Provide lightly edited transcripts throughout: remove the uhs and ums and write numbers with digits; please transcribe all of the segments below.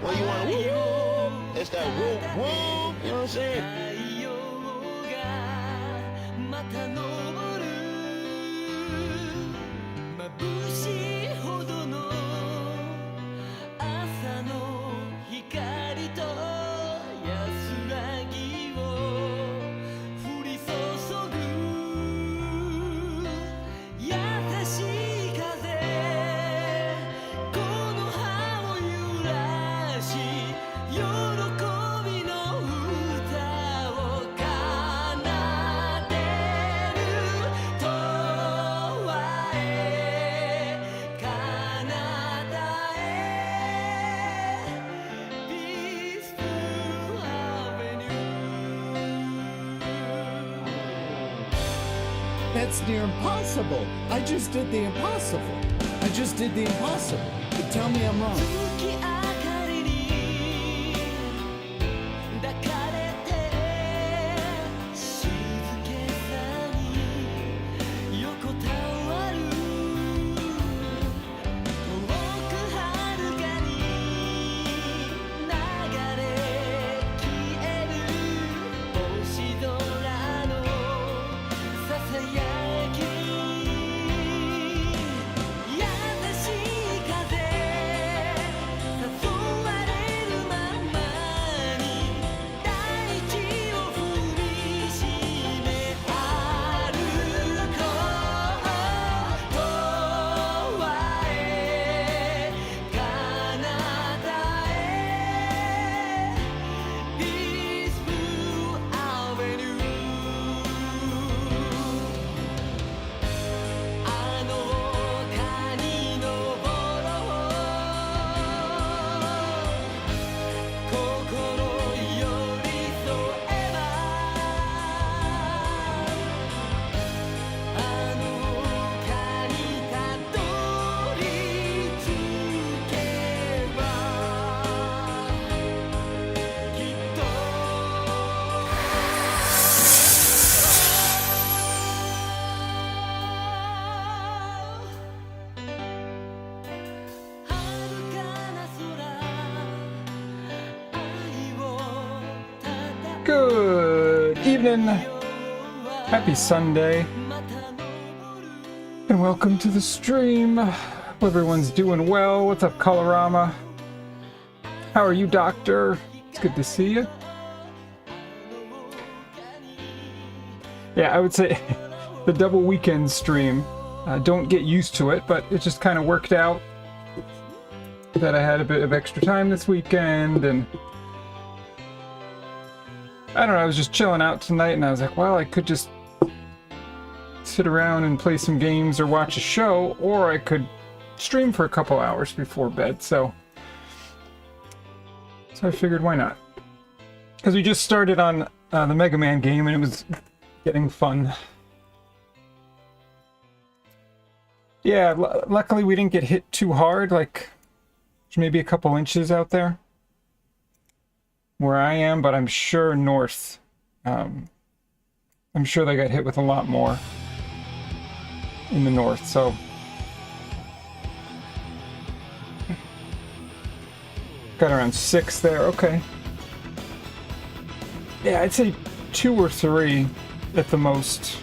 Or you want to whoop? It's that whoop whoop. You know what I'm saying? 眩しいほどの朝の光と安らぎを降り注ぐ優しい風この葉を揺らし喜びの歌を奏でる永遠彼方へ Peaceful Avenue That's near impossible. I just did the impossible. I just did the impossible. But tell me I'm wrong. 月明かりに抱かれて静けさに横たわる遠く遥かに流れ消える星空のささやき優しい風誘われるままに大地を踏みしめ歩こう永遠彼方へ Peaceful Avenue あの丘に登ろう心寄り添えばあの丘にたどり着けばきっと遥かな空愛をたた Good evening. Happy Sunday. And welcome to the stream. Hope everyone's doing well. What's up, Colorama? How are you, Doctor? It's good to see you. Yeah, I would say the double weekend stream. Don't get used to it, but it just kind of worked out that I had a bit of extra time this weekend, and I don't know, I was just chilling out tonight and I was like, well, I could just sit around and play some games or watch a show, or I could stream for a couple hours before bed, so I figured why not? Because we just started on the Mega Man game and it was getting fun. Yeah, luckily we didn't get hit too hard, like maybe a couple inches out there where I am, but I'm sure north, I'm sure they got hit with a lot more in the north, so got around 6 there. Okay, yeah, I'd say 2 or 3 at the most.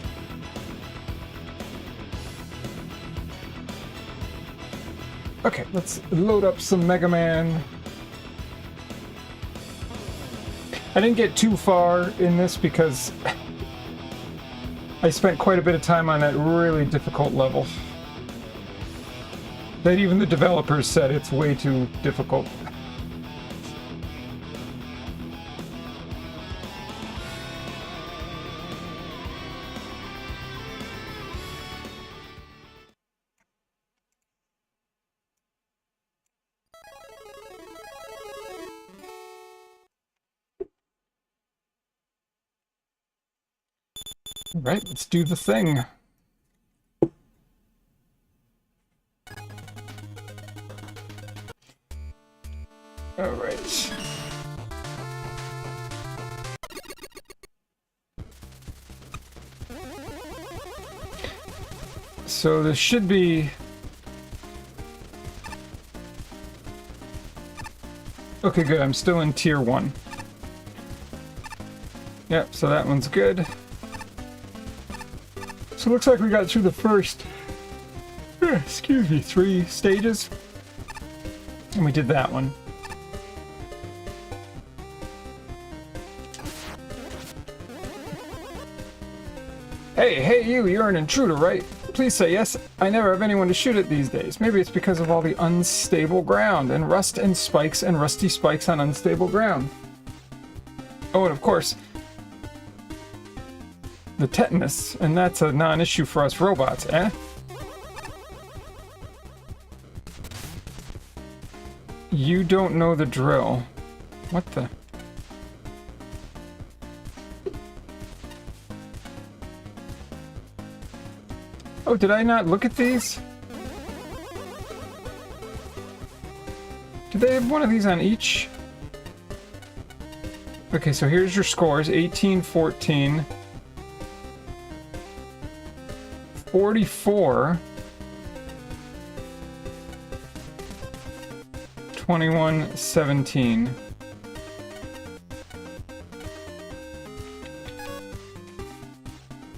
Okay, let's load up some Mega Man. I didn't get too far in this because I spent quite a bit of time on that really difficult level. That even the developers said it's way too difficult. All right, let's do the thing. All right. So this should be Okay, good. I'm still in tier 1. Yep, so that one's good. So it looks like we got through the first, excuse me, 3 stages. And we did that one. Hey, you're an intruder, right? Please say yes. I never have anyone to shoot at these days. Maybe it's because of all the unstable ground, and rust and spikes and rusty spikes on unstable ground. Oh, and of course, the tetanus, and that's a non-issue for us robots, eh? You don't know the drill. What the? Oh, did I not look at these? Do they have one of these on each? Okay, so here's your scores. 18, 14, 44, 21, 17.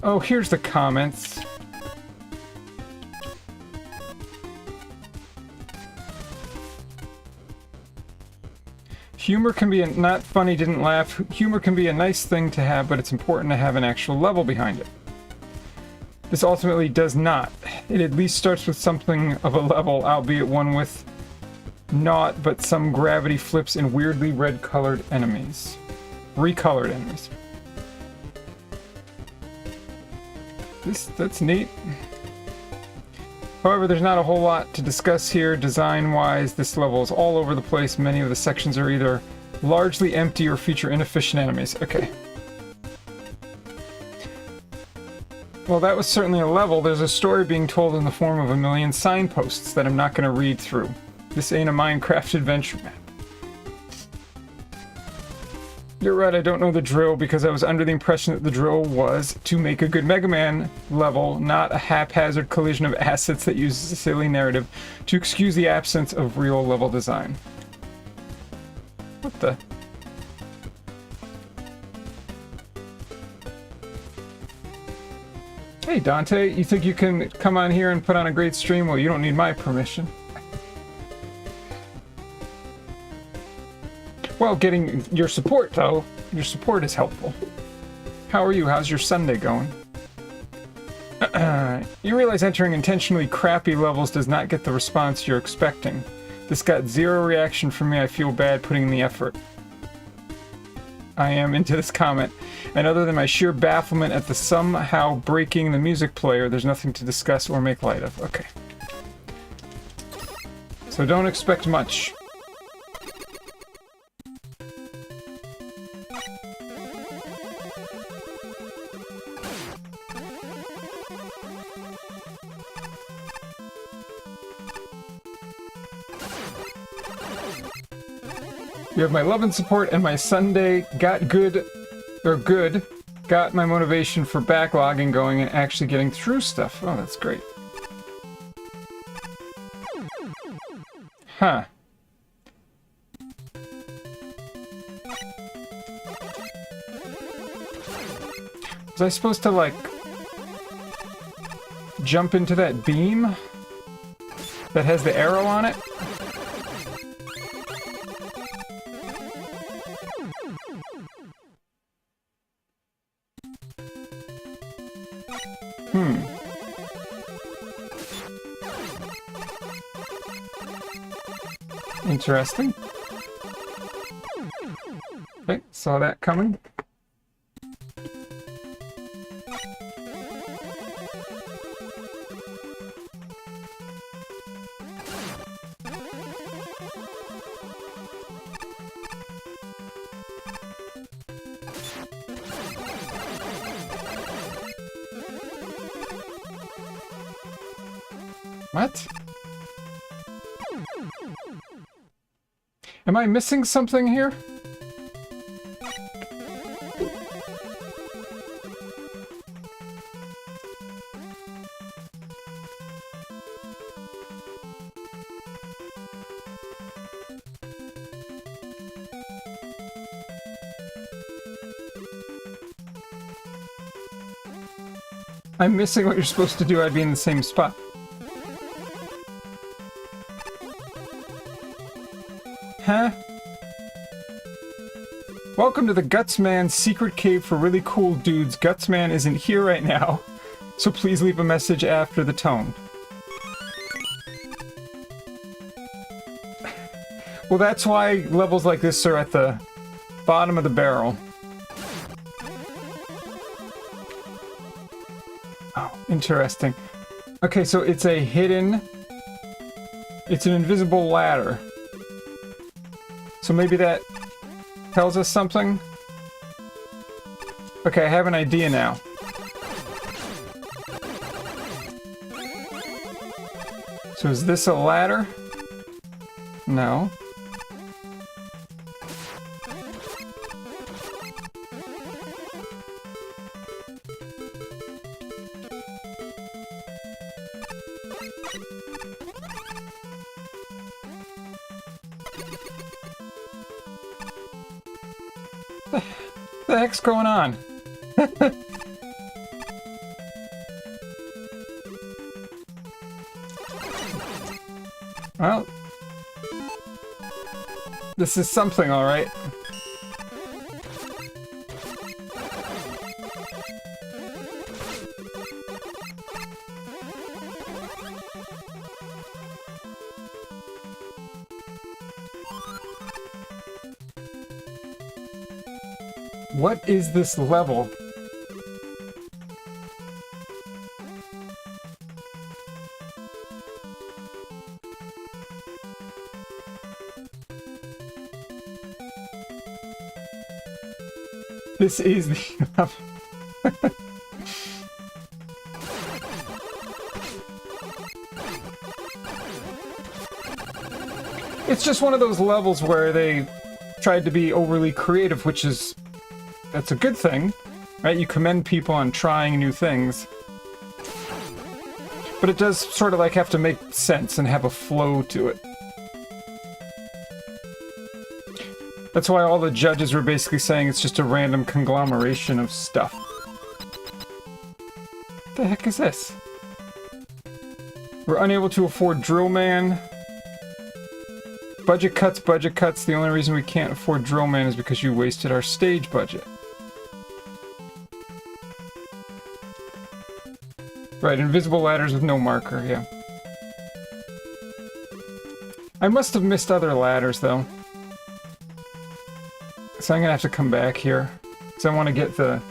Oh, here's the comments. Humor can be not funny, didn't laugh. Humor can be a nice thing to have, but it's important to have an actual level behind it. This ultimately does not. It at least starts with something of a level, albeit one with not but some gravity flips and weirdly red-colored enemies. Recolored enemies. That's neat. However, there's not a whole lot to discuss here design-wise. This level is all over the place. Many of the sections are either largely empty or feature inefficient enemies. Okay. Well, that was certainly a level. There's a story being told in the form of a million signposts that I'm not going to read through. This ain't a Minecraft adventure map. You're right, I don't know the drill because I was under the impression that the drill was to make a good Mega Man level, not a haphazard collision of assets that uses a silly narrative to excuse the absence of real level design. What the? Hey Dante, you think you can come on here and put on a great stream? Well, you don't need my permission. Well, getting your support, though. Your support is helpful. How are you? How's your Sunday going? You realize entering intentionally crappy levels does not get the response you're expecting. This got 0 reaction from me. I feel bad putting in the effort. I am into this comment. And other than my sheer bafflement at the somehow breaking the music player, there's nothing to discuss or make light of. Okay. So don't expect much. You have my love and support, and my Sunday got my motivation for backlogging going and actually getting through stuff. Oh, that's great. Huh. Was I supposed to, like, jump into that beam that has the arrow on it? Interesting. Okay, saw that coming. What? Am I missing something here? I'm missing what you're supposed to do. I'd be in the same spot. Huh? Welcome to the Gutsman secret cave for really cool dudes. Gutsman isn't here right now, so please leave a message after the tone. Well, that's why levels like this are at the bottom of the barrel. Oh, interesting. Okay, so it's a hidden... It's an invisible ladder. So maybe that tells us something? Okay, I have an idea now. So is this a ladder? No. What the heck's going on? Well, this is something, all right. What is this level? This is the level. It's just one of those levels where they tried to be overly creative, which is... That's a good thing, right? You commend people on trying new things. But it does sort of like have to make sense and have a flow to it. That's why all the judges were basically saying it's just a random conglomeration of stuff. What the heck is this? We're unable to afford Drill Man. Budget cuts, budget cuts. The only reason we can't afford Drill Man is because you wasted our stage budget. Right, invisible ladders with no marker, yeah. I must have missed other ladders, though. So I'm gonna have to come back here. Because I want to get the...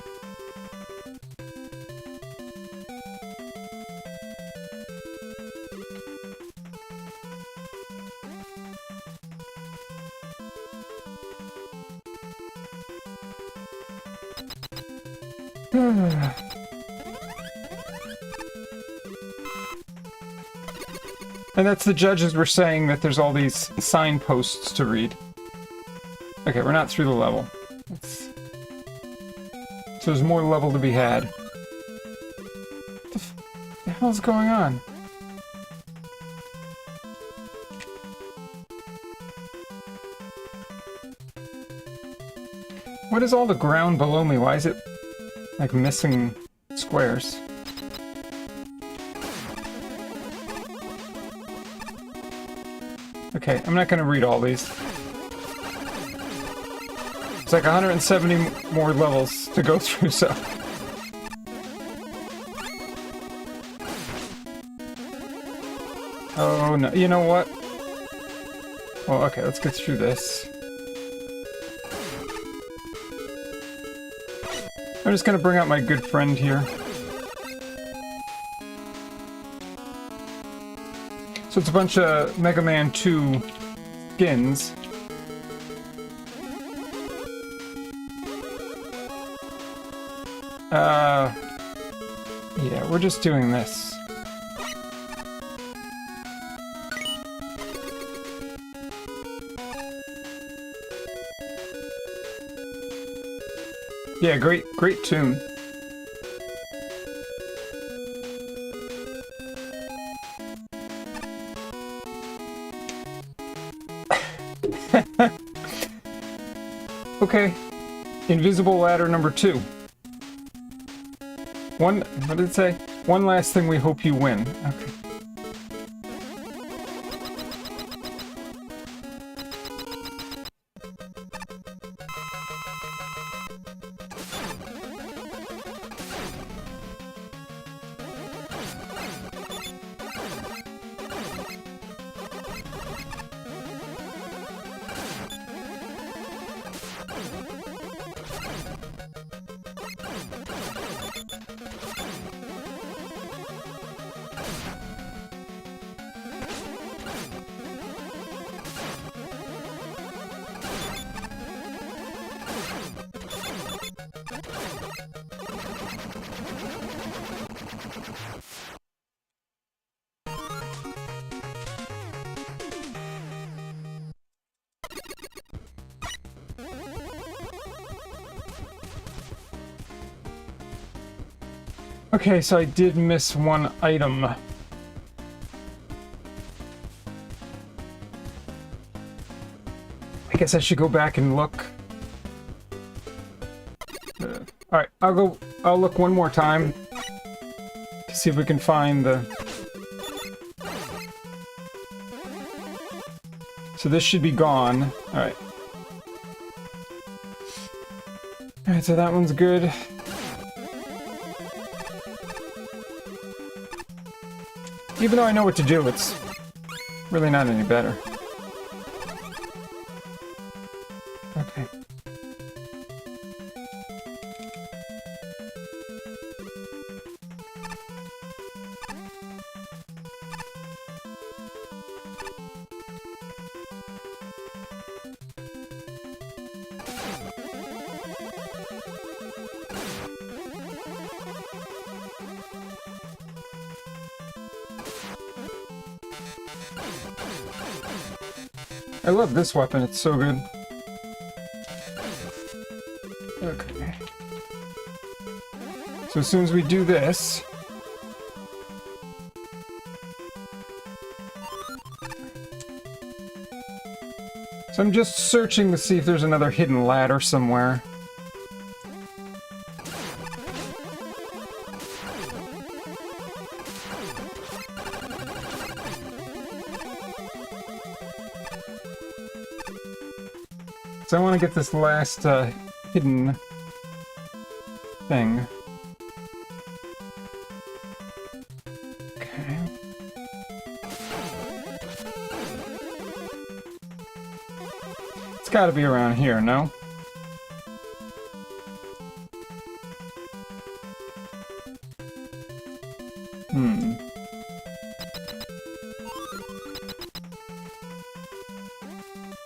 And that's the judges were saying that there's all these signposts to read. Okay, we're not through the level. So there's more level to be had. What the hell's going on? What is all the ground below me? Why is it like missing squares? Okay, I'm not gonna read all these. It's like 170 more levels to go through, so... Oh no, you know what? Well, okay, let's get through this. I'm just gonna bring out my good friend here. So it's a bunch of Mega Man 2 skins. Yeah, we're just doing this. Yeah, great tune. Okay, invisible ladder number 2. What did it say? One last thing, we hope you win. Okay. Okay, so I did miss one item. I guess I should go back and look. Alright, I'll look one more time to see if we can find the... So this should be gone. Alright. Alright, so that one's good. Even though I know what to do, it's really not any better. Okay. I love this weapon, it's so good. Okay. So as soon as we do this... So I'm just searching to see if there's another hidden ladder somewhere. So I want to get this last hidden thing. Okay. It's got to be around here, no?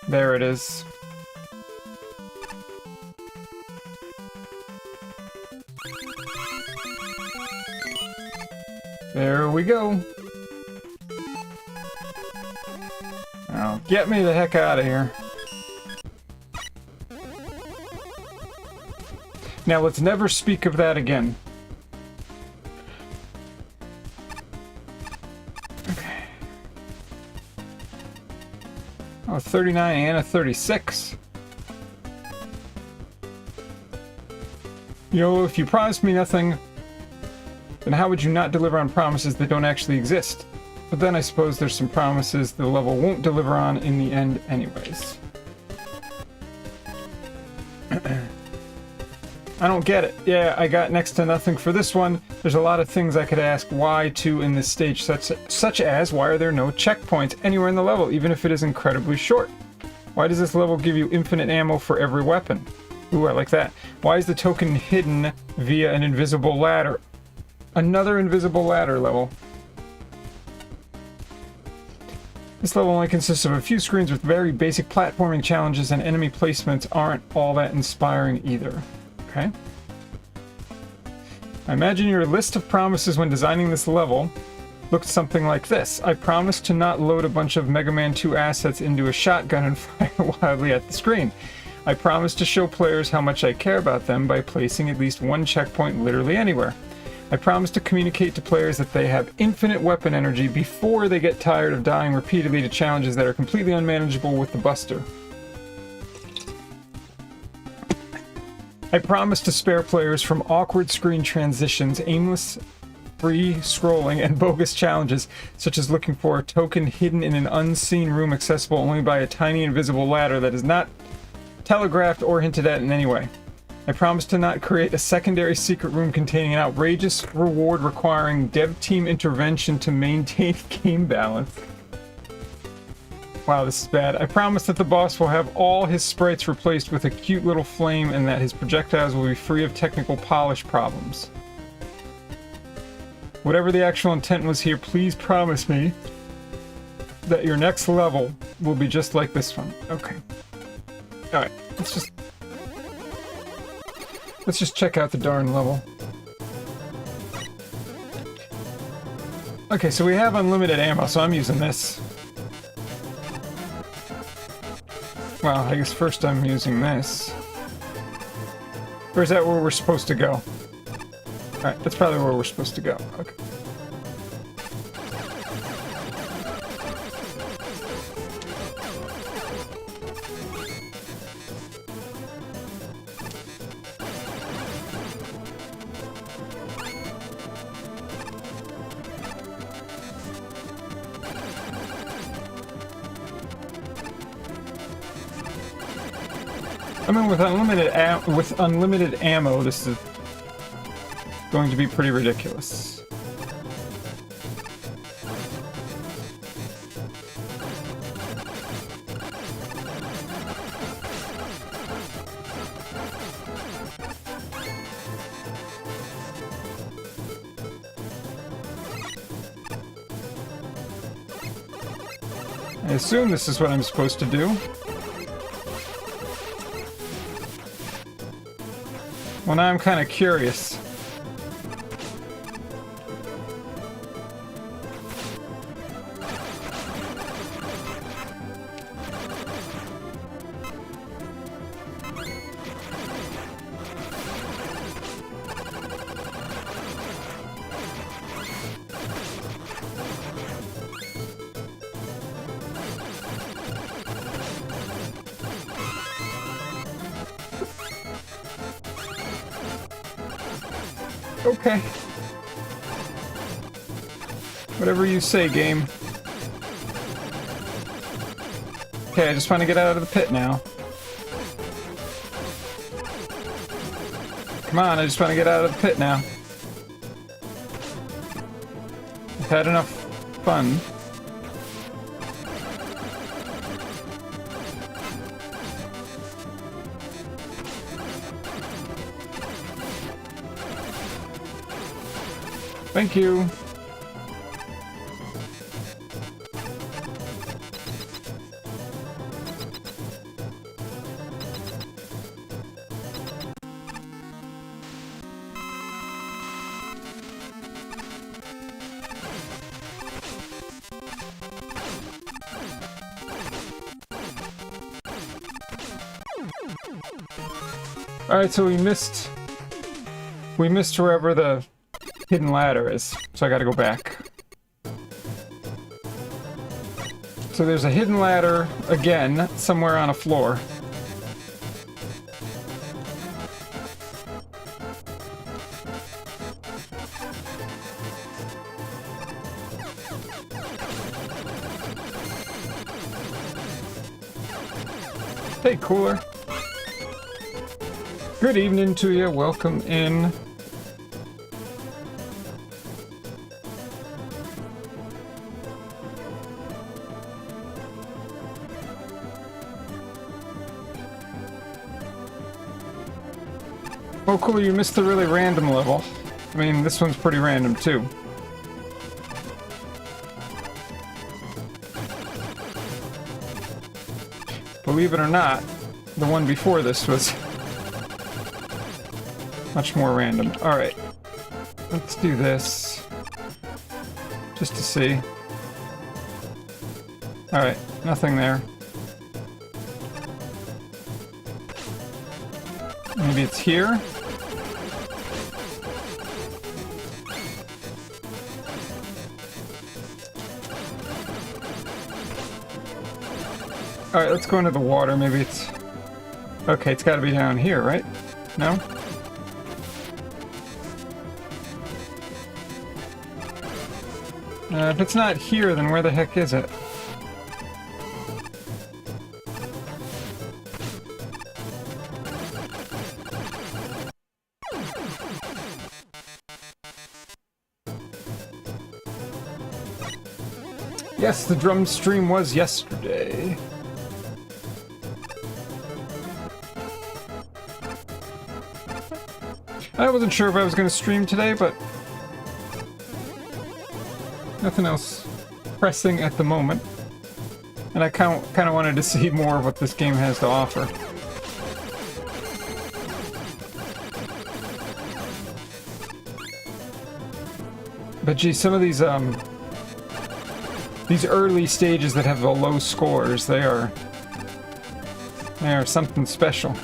There it is. There we go. Now, get me the heck out of here. Now, let's never speak of that again. Okay. Oh, 39 and a 36. You know, if you promised me nothing, then how would you not deliver on promises that don't actually exist? But then I suppose there's some promises the level won't deliver on in the end anyways. I don't get it. Yeah, I got next to nothing for this one. There's a lot of things I could ask why to in this stage, such as why are there no checkpoints anywhere in the level, even if it is incredibly short? Why does this level give you infinite ammo for every weapon? Ooh, I like that. Why is the token hidden via an invisible ladder? Another invisible ladder level. This level only consists of a few screens with very basic platforming challenges, and enemy placements aren't all that inspiring either. Okay. I imagine your list of promises when designing this level looked something like this. I promised to not load a bunch of Mega Man 2 assets into a shotgun and fire wildly at the screen. I promised to show players how much I care about them by placing at least one checkpoint literally anywhere. I promise to communicate to players that they have infinite weapon energy before they get tired of dying repeatedly to challenges that are completely unmanageable with the Buster. I promise to spare players from awkward screen transitions, aimless free scrolling, and bogus challenges, such as looking for a token hidden in an unseen room accessible only by a tiny invisible ladder that is not telegraphed or hinted at in any way. I promise to not create a secondary secret room containing an outrageous reward requiring dev team intervention to maintain game balance. Wow, this is bad. I promise that the boss will have all his sprites replaced with a cute little flame and that his projectiles will be free of technical polish problems. Whatever the actual intent was here, please promise me that your next level will be just like this one. Okay. Alright, let's just check out the darn level. Okay, so we have unlimited ammo, so I'm using this. Well, I guess first I'm using this. Or is that where we're supposed to go? Alright, that's probably where we're supposed to go. Okay. I mean, with unlimited ammo, this is going to be pretty ridiculous. I assume this is what I'm supposed to do. Well, now I'm kind of curious. Okay. Whatever you say, game. Okay, I just want to get out of the pit now. Come on, I just want to get out of the pit now. I've had enough fun. Thank you. All right, so we missed wherever the hidden ladder is, so I gotta go back. So there's a hidden ladder, again, somewhere on a floor. Hey, Cooler. Good evening to you, welcome in. Oh, cool, you missed the really random level. I mean, this one's pretty random, too. Believe it or not, the one before this was much more random. Alright, let's do this. Just to see. Alright, nothing there. Maybe it's here? Alright, let's go into the water. Maybe it's... Okay, it's gotta be down here, right? No? If it's not here, then where the heck is it? Yes, the drum stream was yesterday. I wasn't sure if I was going to stream today, but nothing else pressing at the moment. And I kind of wanted to see more of what this game has to offer. But gee, some of these early stages that have the low scores, they are something special.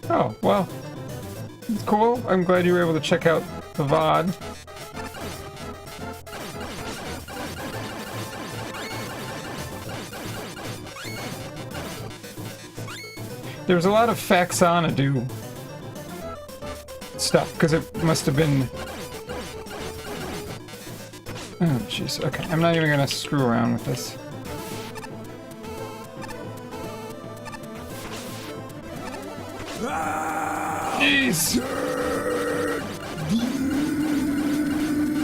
Oh, well, it's cool. I'm glad you were able to check out the VOD. There was a lot of Faxanadu stuff, because it must have been... Oh, jeez. Okay, I'm not even gonna screw around with this. Jeez!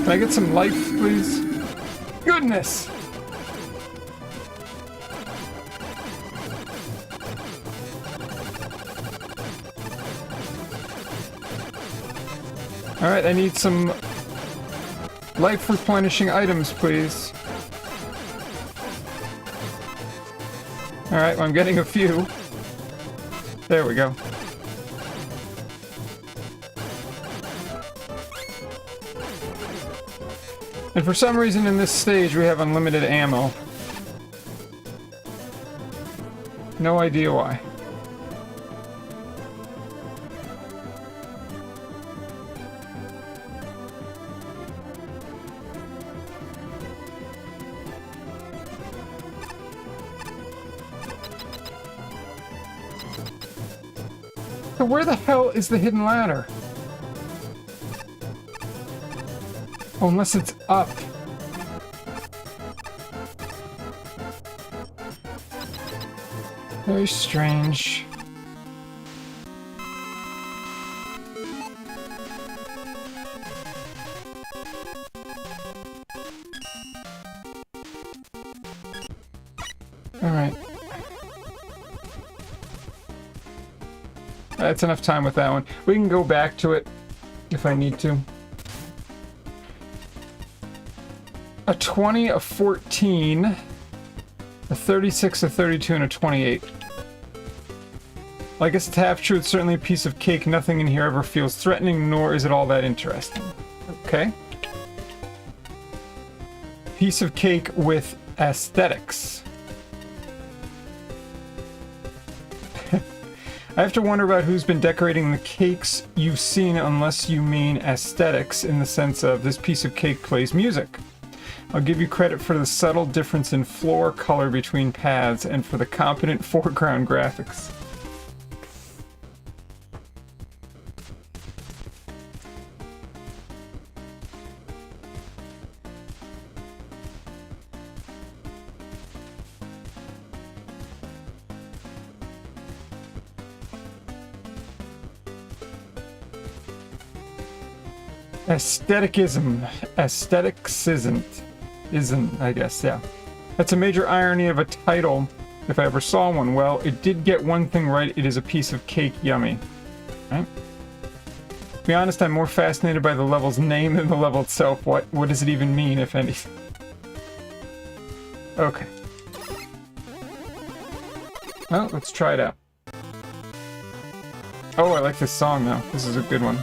Can I get some life, please? Goodness! Alright, I need some life replenishing items, please. Alright, well, I'm getting a few. There we go. And for some reason in this stage we have unlimited ammo. No idea why. So where the hell is the hidden ladder? Oh, unless it's up. Very strange. All right. That's enough time with that one. We can go back to it if I need to. A 20, a 14, a 36, a 32, and a 28. Well, I guess it's half true. It's certainly a piece of cake. Nothing in here ever feels threatening, nor is it all that interesting. Okay. Piece of cake with aesthetics. I have to wonder about who's been decorating the cakes you've seen, unless you mean aesthetics in the sense of this piece of cake plays music. I'll give you credit for the subtle difference in floor color between paths and for the competent foreground graphics. Aestheticism. Aesthetics isn't, I guess, yeah. That's a major irony of a title, if I ever saw one. Well, it did get one thing right. It is a piece of cake yummy. Right? To be honest, I'm more fascinated by the level's name than the level itself. What does it even mean, if anything? Okay. Well, let's try it out. Oh, I like this song, though. This is a good one.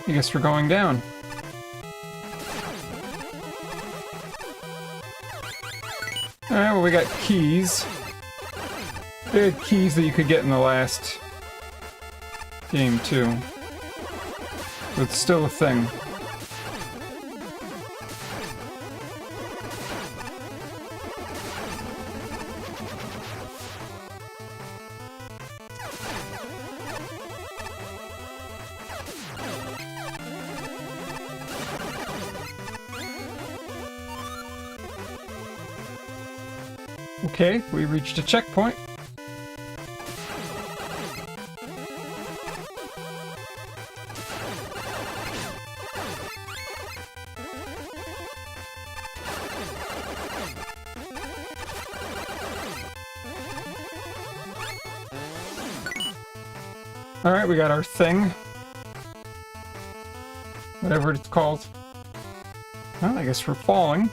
I guess we're going down. Alright, well we got keys. They had keys that you could get in the last game too. So it's still a thing. Okay, we reached a checkpoint. Alright, we got our thing. Whatever it's called. Well, I guess we're falling.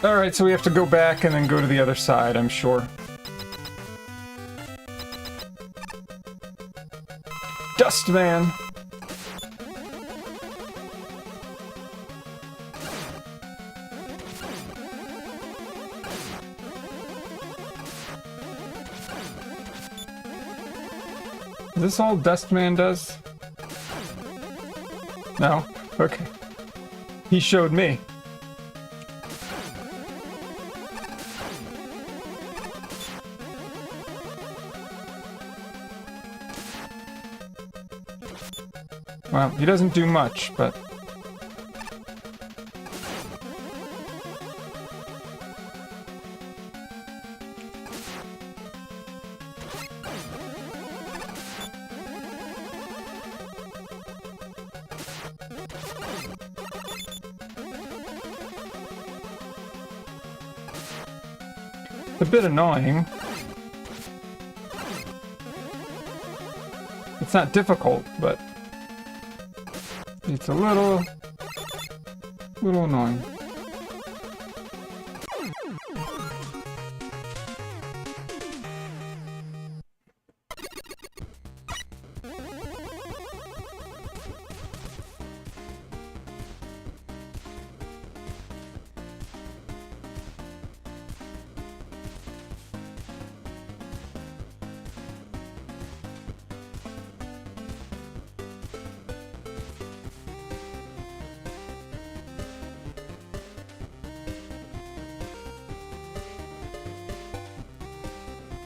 Alright, so we have to go back and then go to the other side, I'm sure. Dustman! Is this all Dustman does? No? Okay. He showed me. Well, he doesn't do much, but... It's a bit annoying. It's not difficult, but... it's a little annoying.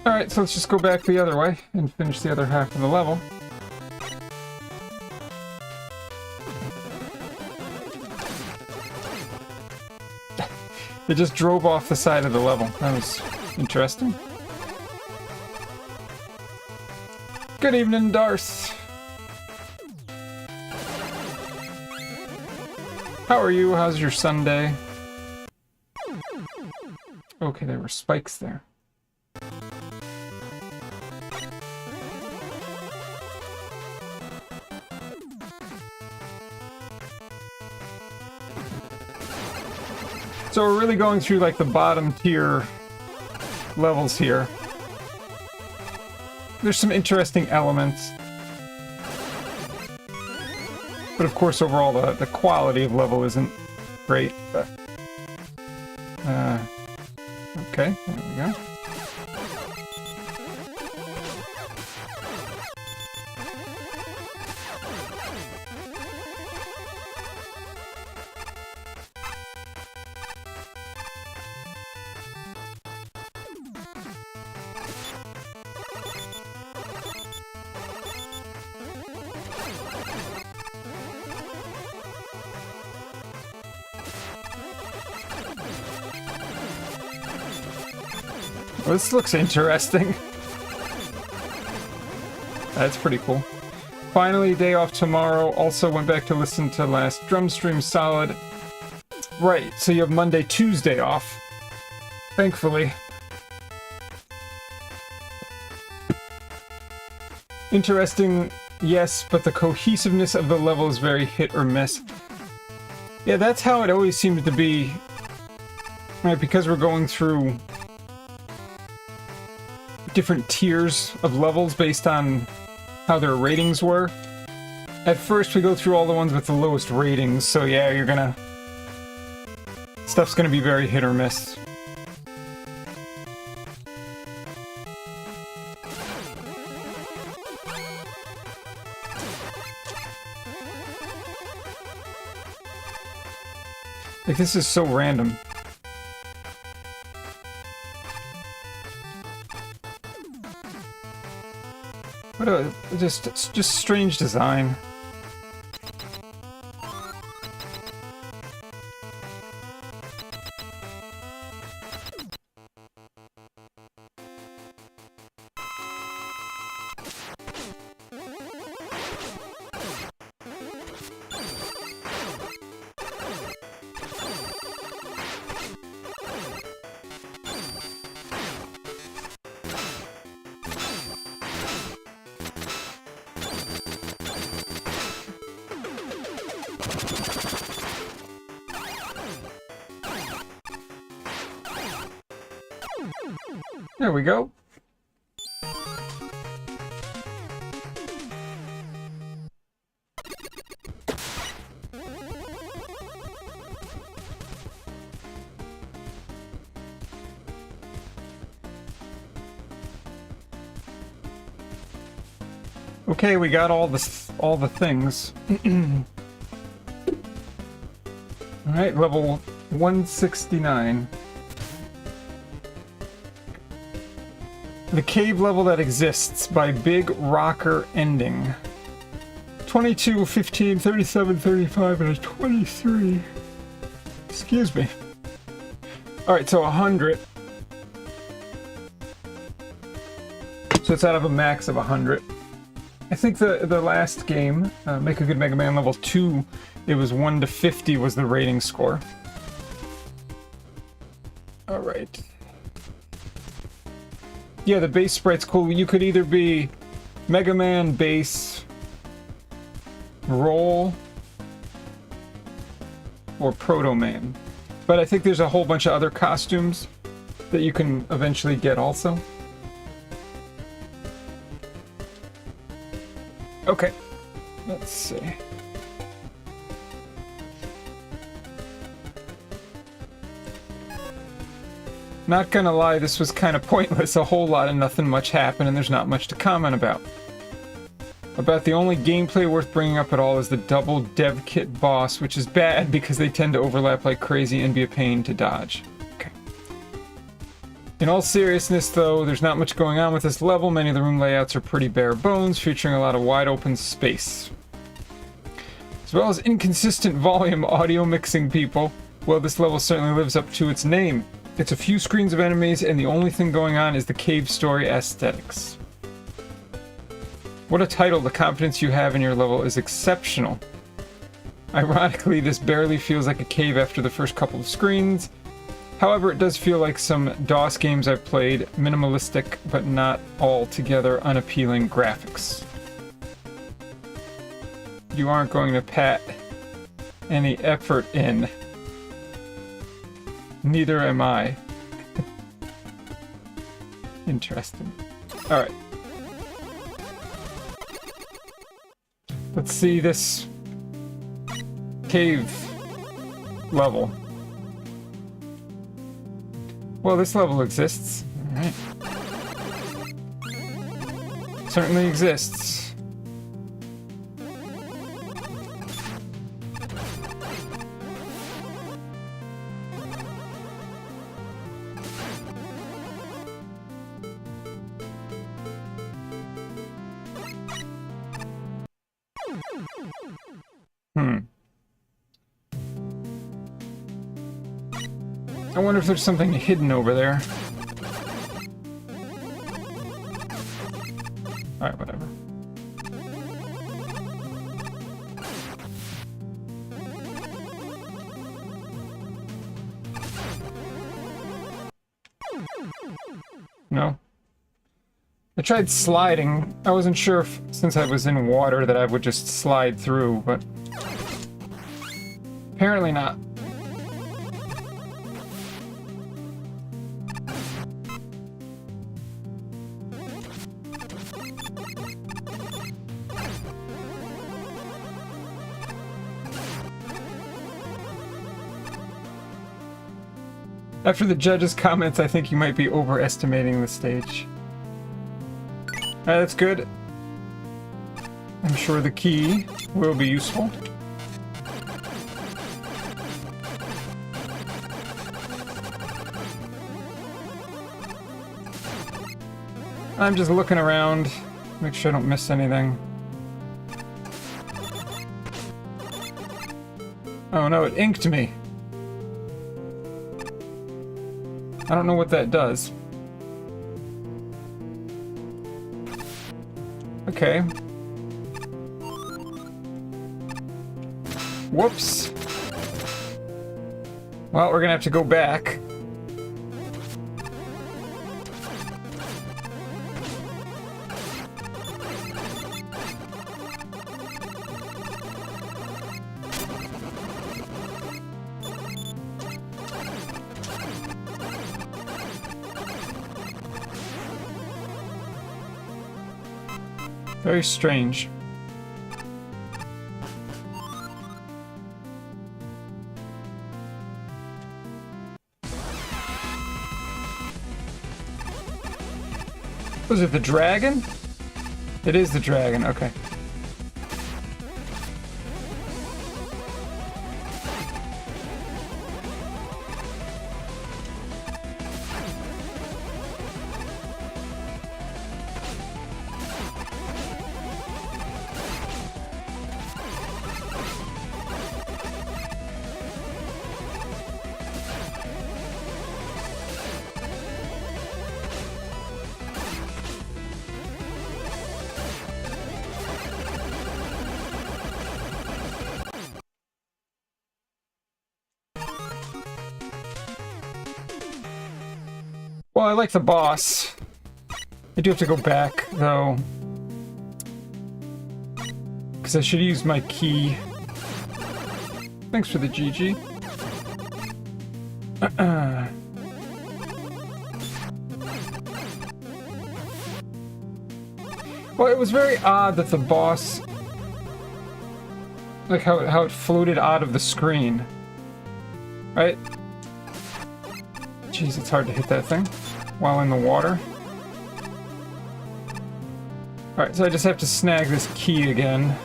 Alright, so let's just go back the other way and finish the other half of the level. It just drove off the side of the level. That was interesting. Good evening, Darth. How are you? How's your Sunday? Okay, there were spikes there. So we're really going through like the bottom tier levels here. There's some interesting elements. But of course overall the quality of level isn't great, but... okay, there we go. Well, this looks interesting. That's pretty cool. Finally, day off tomorrow. Also went back to listen to last drum stream. Solid. Right, so you have Monday, Tuesday off. Thankfully. Interesting, yes, but the cohesiveness of the level is very hit or miss. Yeah, that's how it always seems to be. Right, because we're going through different tiers of levels based on how their ratings were. At first, we go through all the ones with the lowest ratings, so yeah, you're gonna... Stuff's gonna be very hit or miss. Like, this is so random. What a just strange design. There we go. Okay, we got all the things. All right, level 169. The cave level that exists by Big Rocker Ending. 22, 15, 37, 35, and a 23. Excuse me. Alright, so 100. So it's out of a max of 100. I think the last game, Make a Good Mega Man level 2, it was 1 to 50 was the rating score. Alright. Yeah, the base sprite's cool. You could either be Mega Man base, Roll, or Proto Man. But I think there's a whole bunch of other costumes that you can eventually get also. Okay, let's see. Not gonna lie, this was kind of pointless. A whole lot of nothing much happened, and there's not much to comment about. About the only gameplay worth bringing up at all is the double dev kit boss, which is bad because they tend to overlap like crazy and be a pain to dodge. Okay. In all seriousness, though, there's not much going on with this level. Many of the room layouts are pretty bare bones, featuring a lot of wide open space. As well as inconsistent volume audio mixing people, well, this level certainly lives up to its name. It's a few screens of enemies, and the only thing going on is the cave story aesthetics. What a title. The confidence you have in your level is exceptional. Ironically, this barely feels like a cave after the first couple of screens. However, it does feel like some DOS games I've played, minimalistic but not altogether unappealing graphics. You aren't going to pat any effort in. Neither am I. Interesting. Alright. Let's see this cave level. Well, this level exists. Alright. Certainly exists. I wonder if there's something hidden over there. Alright, whatever. No. I tried sliding. I wasn't sure if, since I was in water, that I would just slide through, but apparently not. After the judge's comments, I think you might be overestimating the stage. Alright, that's good. I'm sure the key will be useful. I'm just looking around, make sure I don't miss anything. Oh no, it inked me. I don't know what that does. Okay. Whoops. Well, we're gonna have to go back. Very strange. Was it the dragon? It is the dragon, okay. Well, I like the boss. I do have to go back, though. Because I should use my key. Thanks for the GG. Well, it was very odd that the boss... Like how it floated out of the screen. Right? Jeez, it's hard to hit that thing while in the water. Alright, so I just have to snag this key again.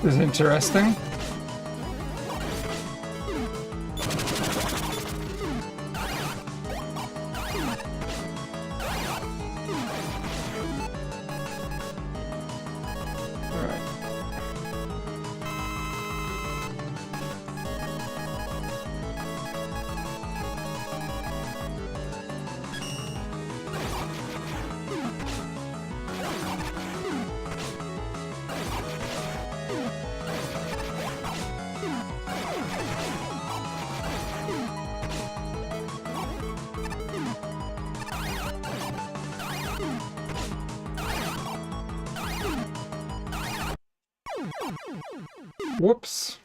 This is interesting. Whoops.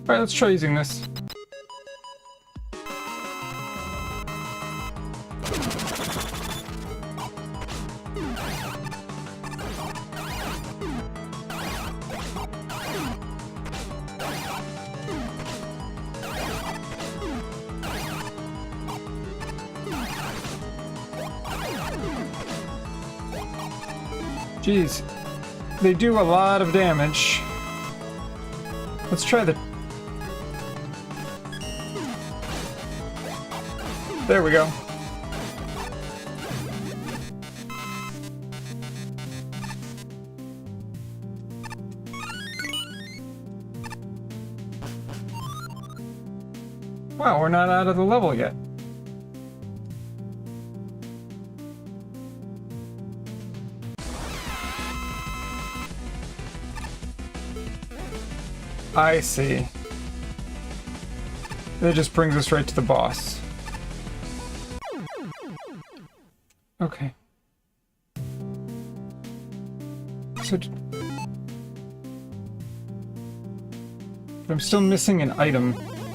Alright, let's try using this. Jeez, they do a lot of damage. Let's try the... There we go. Wow, we're not out of the level yet. I see. That just brings us right to the boss. Okay. So... but I'm still missing an item.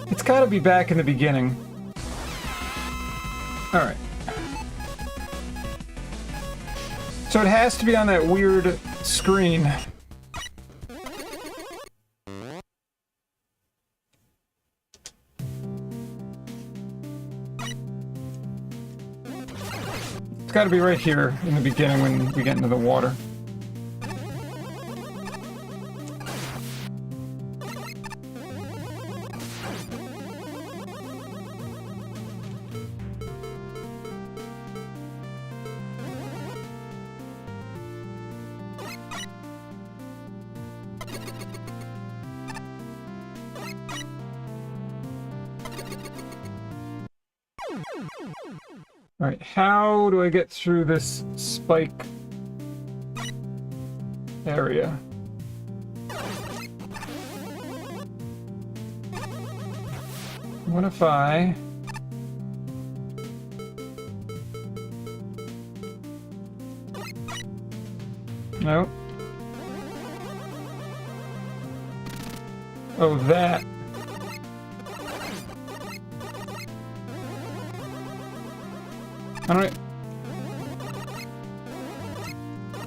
It's gotta be back in the beginning. Alright. So it has to be on that weird screen. It's gotta be right here in the beginning when we get into the water. Alright, how do I get through this spike area? What if I... No. Oh, that. I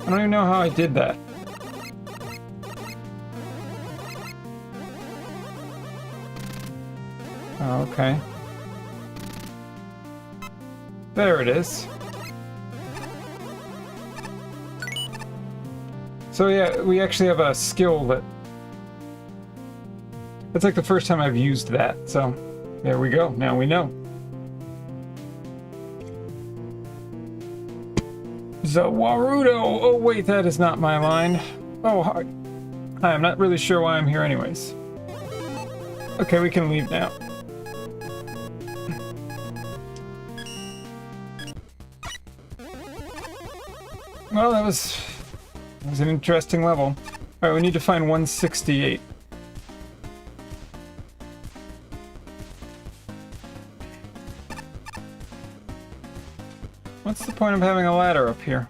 don't even know how I did that. Oh, okay. There it is. So yeah, we actually have a skill that... It's like the first time I've used that, so there we go. Now we know. Zawarudo! Oh wait, that is not my line. Oh, hi. I'm not really sure why I'm here anyways. Okay, we can leave now. Well, that was an interesting level. Alright, we need to find 168. What's the point of having a ladder up here?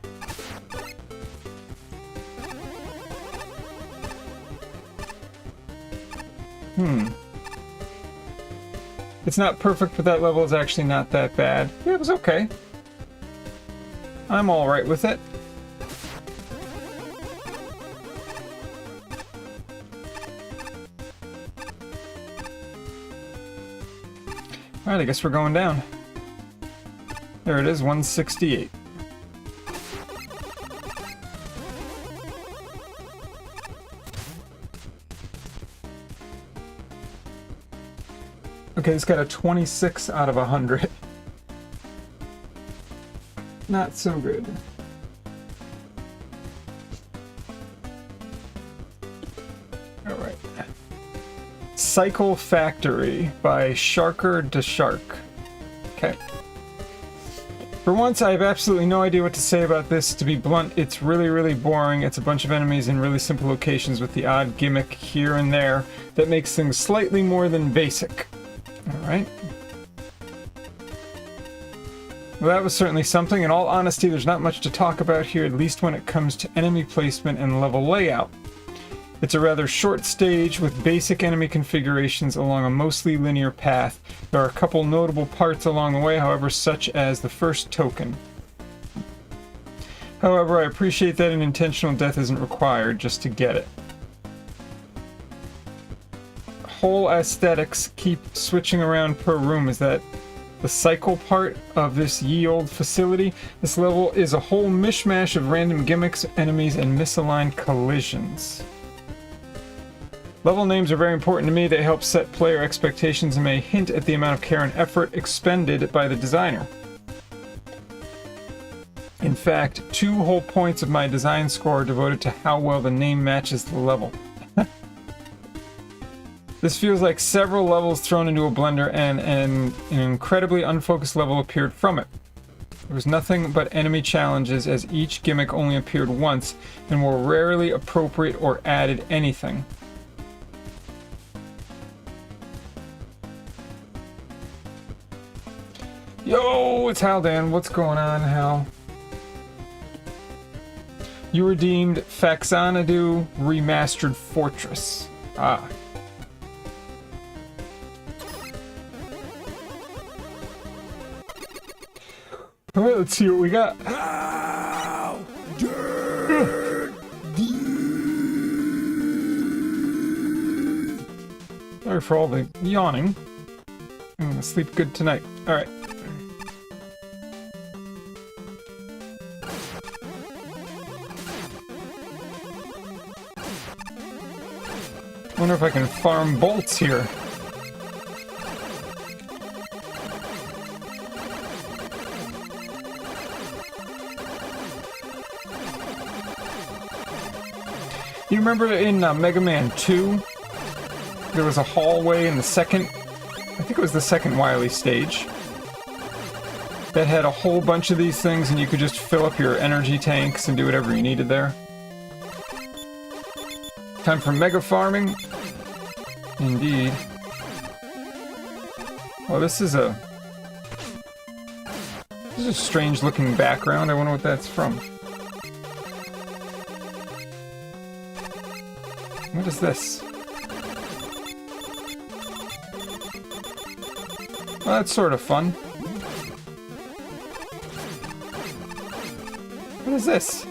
It's not perfect, but that level is actually not that bad. Yeah, it was okay. I'm alright with it. Alright, I guess we're going down. There it is, 168. Okay, it's got a 26 out of 100. Not so good. Alright. Cycle Factory by Sharker to Shark. Okay. For once, I have absolutely no idea what to say about this. To be blunt, it's really, really boring. It's a bunch of enemies in really simple locations with the odd gimmick here and there that makes things slightly more than basic. Alright. Well, that was certainly something. In all honesty, there's not much to talk about here, at least when it comes to enemy placement and level layout. It's a rather short stage with basic enemy configurations along a mostly linear path. There are a couple notable parts along the way, however, such as the first token. However, I appreciate that an intentional death isn't required just to get it. Whole aesthetics keep switching around per room. Is that the cycle part of this ye olde facility? This level is a whole mishmash of random gimmicks, enemies, and misaligned collisions. Level names are very important to me. They help set player expectations and may hint at the amount of care and effort expended by the designer. In fact, 2 whole points of my design score are devoted to how well the name matches the level. This feels like several levels thrown into a blender, and an incredibly unfocused level appeared from it. There was nothing but enemy challenges, as each gimmick only appeared once and were rarely appropriate or added anything. Yo, it's Haldan. What's going on, Hal? You redeemed Faxanadu Remastered Fortress. Ah. Alright, let's see what we got. Sorry for all the yawning. I'm gonna sleep good tonight. Alright. Wonder if I can farm bolts here. You remember in Mega Man 2, there was a hallway in the second, I think it was the second Wily stage, that had a whole bunch of these things and you could just fill up your energy tanks and do whatever you needed there. Time for mega farming. Indeed. Oh, this is a strange looking background. I wonder what that's from. What is this? Well, that's sort of fun. What is this?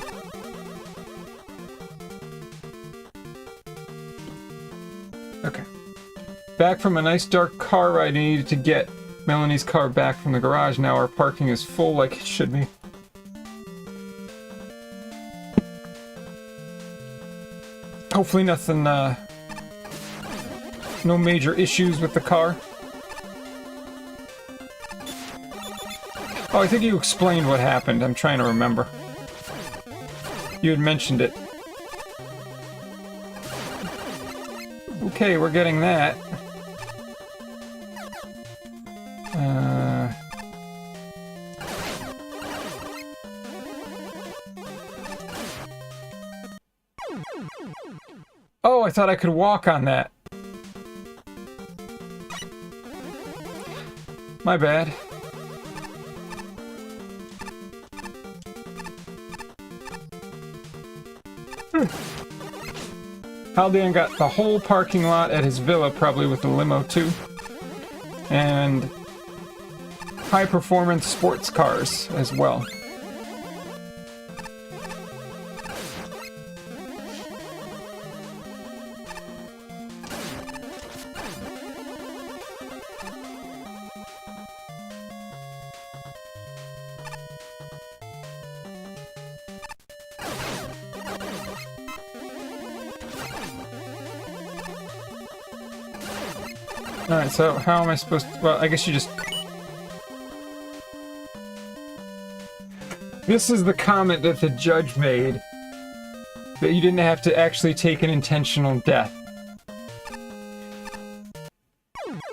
Okay. Back from a nice dark car ride I needed to get Melanie's car back from the garage. Now our parking is full like it should be. Hopefully nothing, no major issues with the car. Oh, I think you explained what happened. I'm trying to remember. You had mentioned it. Okay, we're getting that. Oh, I thought I could walk on that. My bad. Haldan got the whole parking lot at his villa, probably with the limo too. And high-performance sports cars as well. Alright, so how am I supposed to... Well, I guess you just... This is the comment that the judge made. That you didn't have to actually take an intentional death.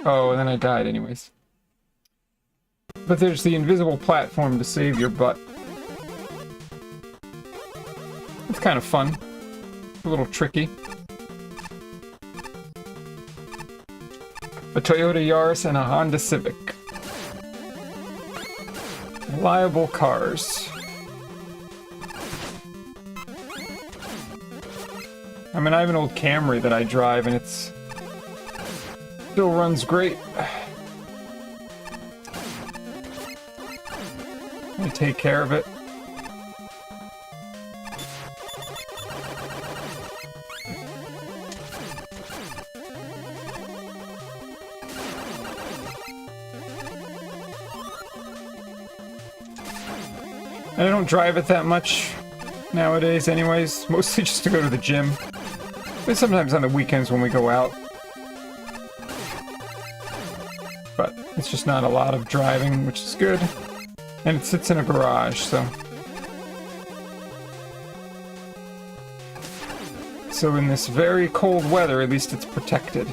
Oh, and then I died anyways. But there's the invisible platform to save your butt. It's kind of fun. A little tricky. A Toyota Yaris and a Honda Civic. Reliable cars. I mean, I have an old Camry that I drive and it's... still runs great. Let me take care of it. I don't drive it that much nowadays anyways, mostly just to go to the gym. But sometimes on the weekends when we go out. But it's just not a lot of driving, which is good. And it sits in a garage, so... So in this very cold weather, at least it's protected.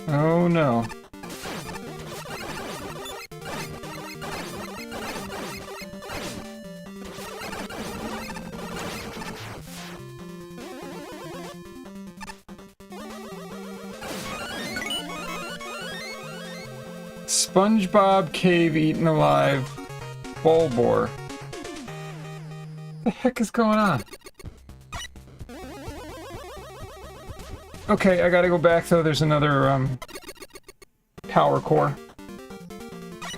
Oh no. SpongeBob cave eaten alive. Bulbor. What the heck is going on? Okay, I gotta go back though. There's another power core.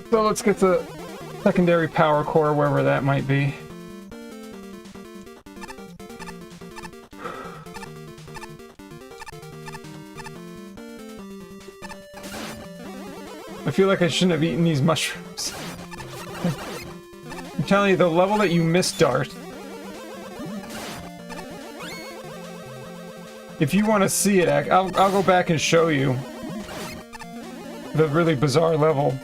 So let's get the secondary power core, wherever that might be. I feel like I shouldn't have eaten these mushrooms. I'm telling you, the level that you missed, Dart. If you want to see it, I'll go back and show you the really bizarre level.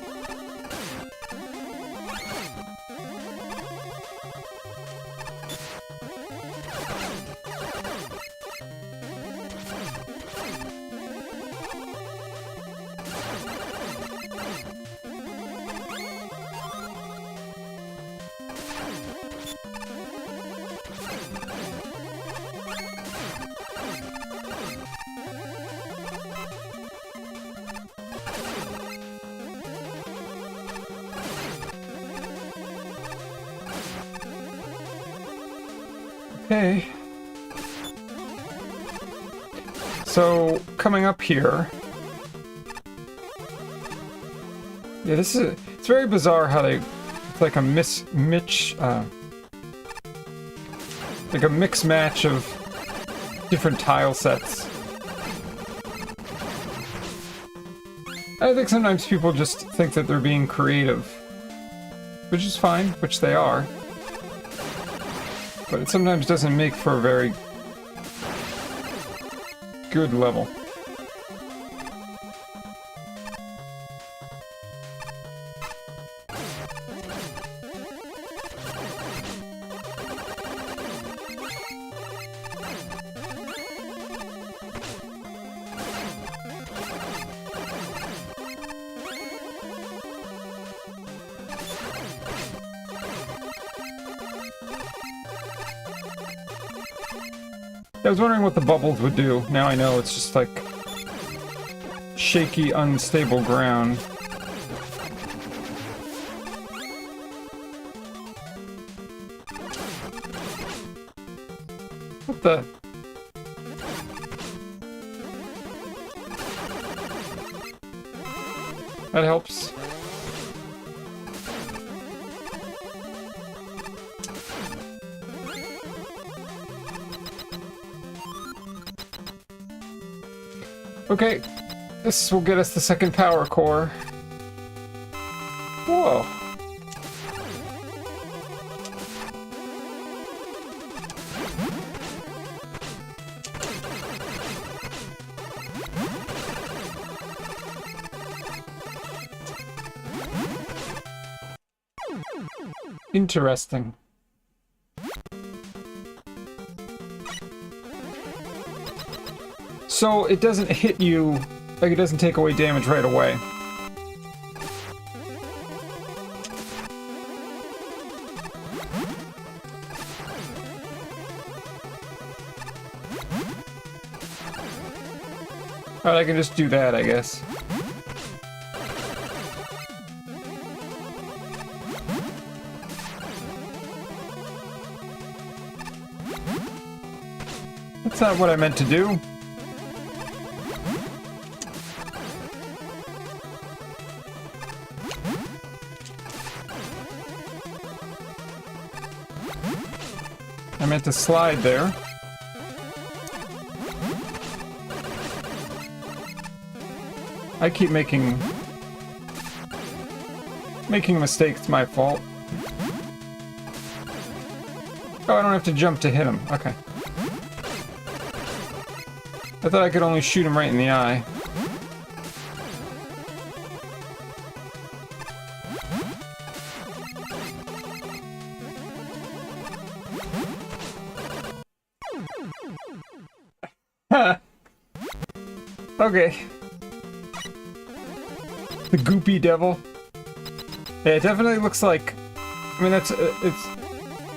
Okay. So, coming up here... Yeah, this is... It's very bizarre how they... It's like a like a mix match of different tile sets. I think sometimes people just think that they're being creative. Which is fine, which they are. But it sometimes doesn't make for a very good level. I was wondering what the bubbles would do. Now I know it's just like shaky, unstable ground. What the? That helps. Okay, this will get us the second power core. Whoa. Interesting. So it doesn't hit you, like it doesn't take away damage right away. Alright, I can just do that, I guess. That's not what I meant to do. I meant to slide there. I keep making mistakes, my fault. Oh, I don't have to jump to hit him. Okay. I thought I could only shoot him right in the eye. Okay. The goopy devil. Yeah, it definitely looks like... I mean, that's... it's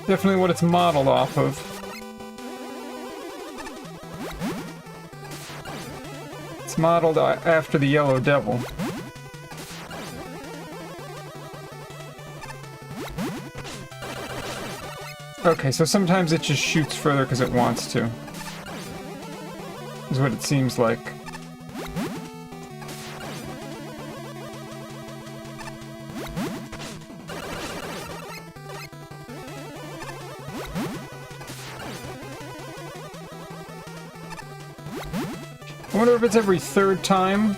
definitely what it's modeled off of. It's modeled after the yellow devil. Okay, so sometimes it just shoots further because it wants to. Is what it seems like. I wonder if it's every third time.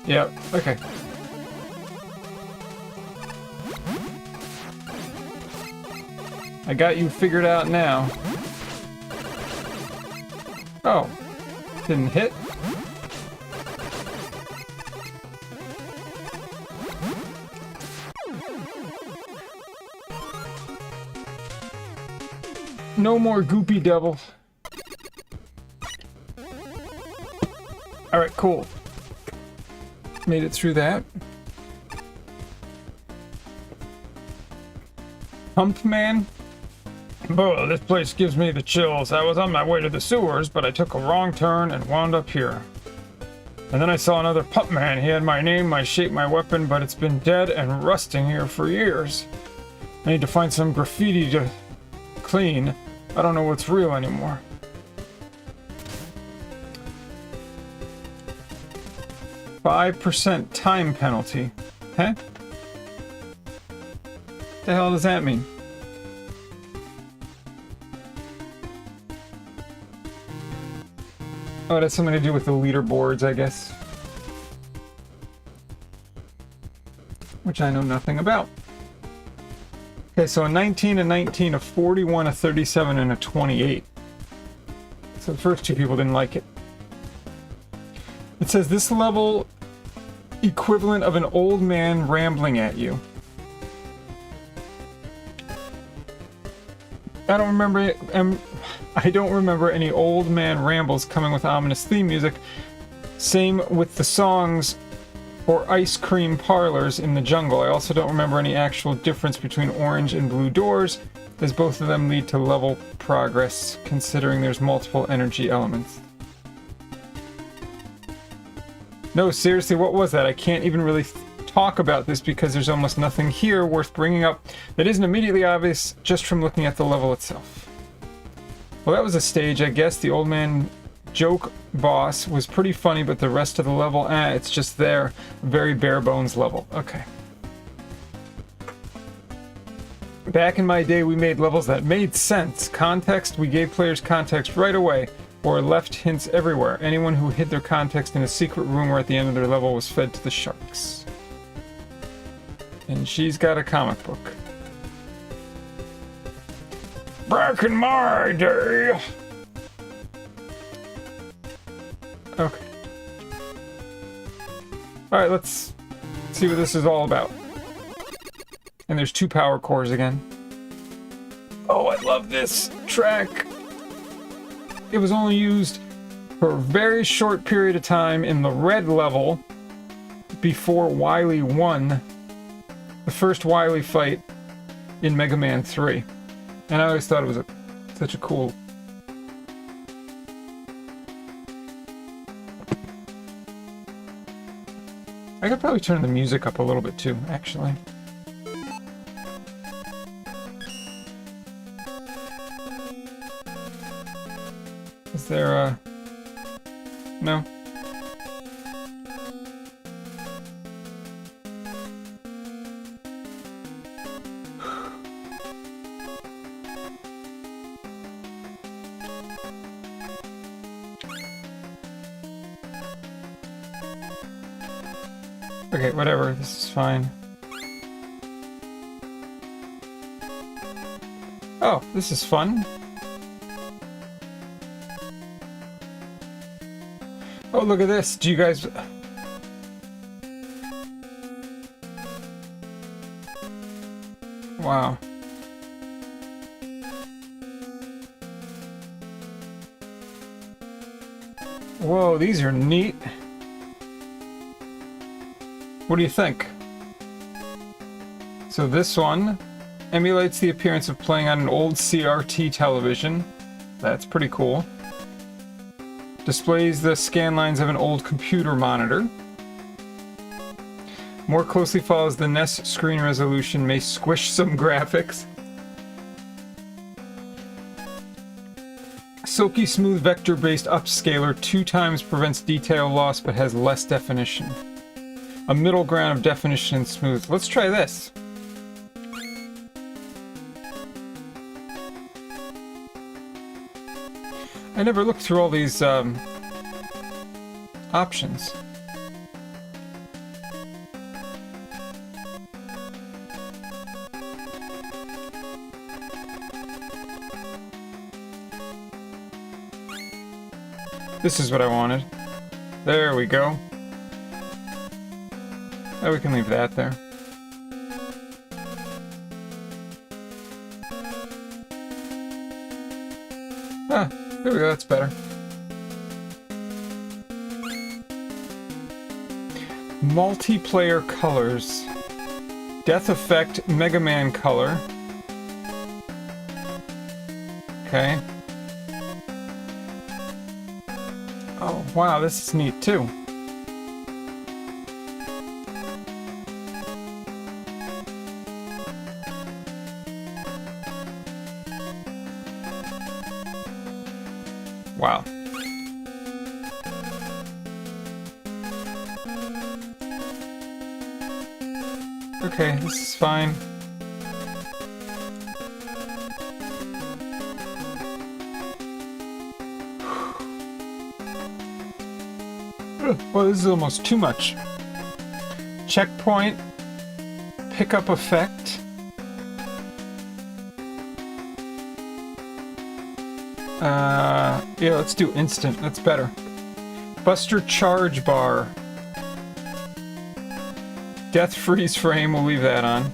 Yep, okay. I got you figured out now. Oh, didn't hit? No more goopy devil. Alright, cool. Made it through that. Pump Man? Oh, this place gives me the chills. I was on my way to the sewers, but I took a wrong turn and wound up here. And then I saw another pump man. He had my name, my shape, my weapon, but it's been dead and rusting here for years. I need to find some graffiti to clean. I don't know what's real anymore. %5 time penalty. Huh? The hell does that mean? Oh, it has something to do with the leaderboards, I guess. Which I know nothing about. Okay, so a 19, a 19, a 41, a 37, and a 28. So the first two people didn't like it. It says this level equivalent of an old man rambling at you. I don't remember any old man rambles coming with ominous theme music. Same with the songs or ice cream parlors in the jungle. I also don't remember any actual difference between orange and blue doors, as both of them lead to level progress, considering there's multiple energy elements. No, seriously, what was that? I can't even really talk about this because there's almost nothing here worth bringing up that isn't immediately obvious just from looking at the level itself. Well, that was a stage, I guess. The old man joke boss was pretty funny, but the rest of the level, it's just there. Very bare bones level. Okay. Back in my day, we made levels that made sense. Context, we gave players context right away, or left hints everywhere. Anyone who hid their context in a secret room or at the end of their level was fed to the sharks. And she's got a comic book. Back in my day! Okay. Alright, let's see what this is all about. And there's 2 power cores again. Oh, I love this track! It was only used for a very short period of time in the red level before Wily won the first Wily fight in Mega Man 3. And I always thought it was such a cool... I could probably turn the music up a little bit too, actually. Is there a... No? Okay, whatever, this is fine. Oh, this is fun. Oh, look at this. Do you guys... Wow. Whoa, these are neat. What do you think? So this one emulates the appearance of playing on an old CRT television. That's pretty cool. Displays the scan lines of an old computer monitor. More closely follows the NES screen resolution, may squish some graphics. Silky smooth vector-based upscaler 2 times prevents detail loss but has less definition. A middle ground of definition and smooth. Let's try this. I never looked through all these options. This is what I wanted. There we go. Oh, we can leave that there. Ah, there we go, that's better. Multiplayer colors. Death Effect Mega Man color. Okay. Oh, wow, this is neat too. Wow. Okay, this is fine. Well, this is almost too much. Checkpoint. Pickup effect. Yeah, let's do instant. That's better. Buster charge bar. Death freeze frame, we'll leave that on.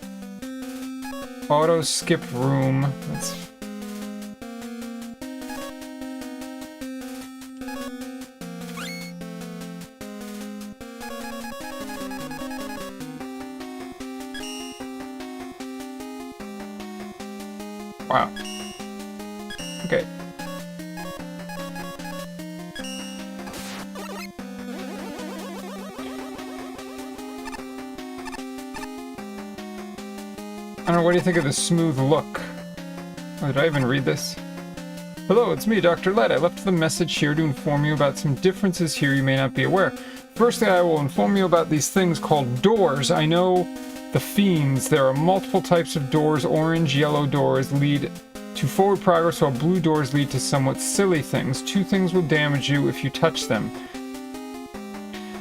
Auto skip room. That's... Wow. Okay. I don't know, what do you think of the smooth look? Oh, did I even read this? Hello, it's me, Dr. Led. I left the message here to inform you about some differences here you may not be aware. Firstly, I will inform you about these things called doors. I know the fiends. There are multiple types of doors. Orange, yellow doors lead to forward progress, while blue doors lead to somewhat silly things. 2 things will damage you if you touch them.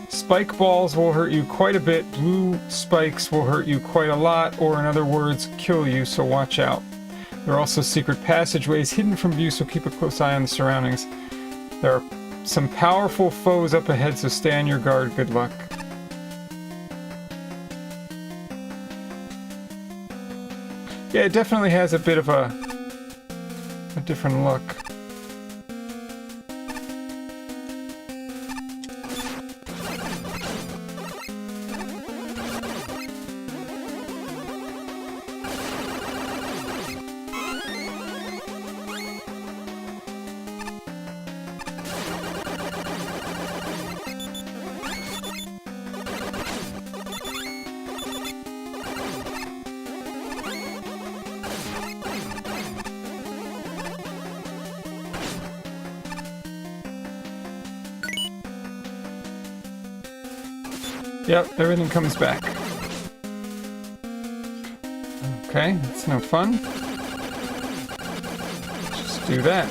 Spike balls will hurt you quite a bit. Blue spikes will hurt you quite a lot, or in other words, kill you, so watch out. There are also secret passageways hidden from view, so keep a close eye on the surroundings. There are some powerful foes up ahead, so stay on your guard. Good luck. Yeah, it definitely has a bit of a different look. Yep, everything comes back. Okay, that's no fun. Just do that.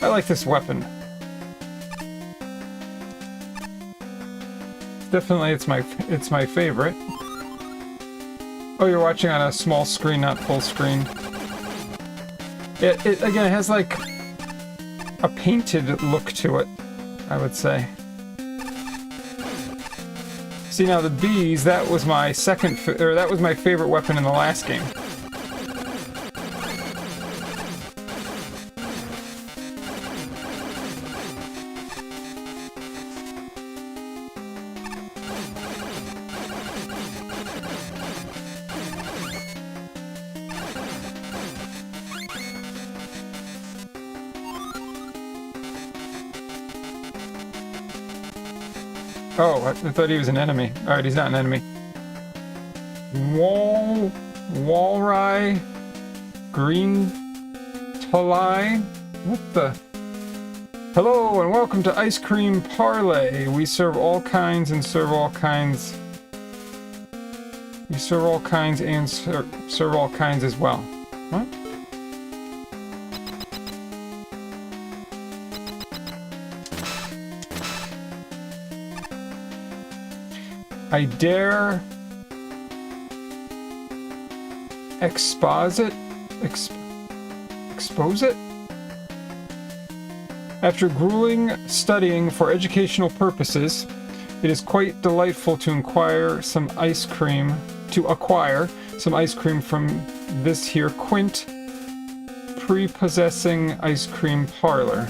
I like this weapon. Definitely, it's my favorite. Oh, you're watching on a small screen, not full screen. It again, it has like a painted look to it, I would say. See, now the bees, that was my that was my favorite weapon in the last game. Oh, I thought he was an enemy. Alright, he's not an enemy. Walry, Green Talai. What the? Hello and welcome to Ice Cream Parlay. We serve all kinds and serve all kinds. We serve all kinds and serve all kinds as well. What? I dare expose it? Expose it? After grueling studying for educational purposes, it is quite delightful to acquire some ice cream from this here quaint, prepossessing ice cream parlor.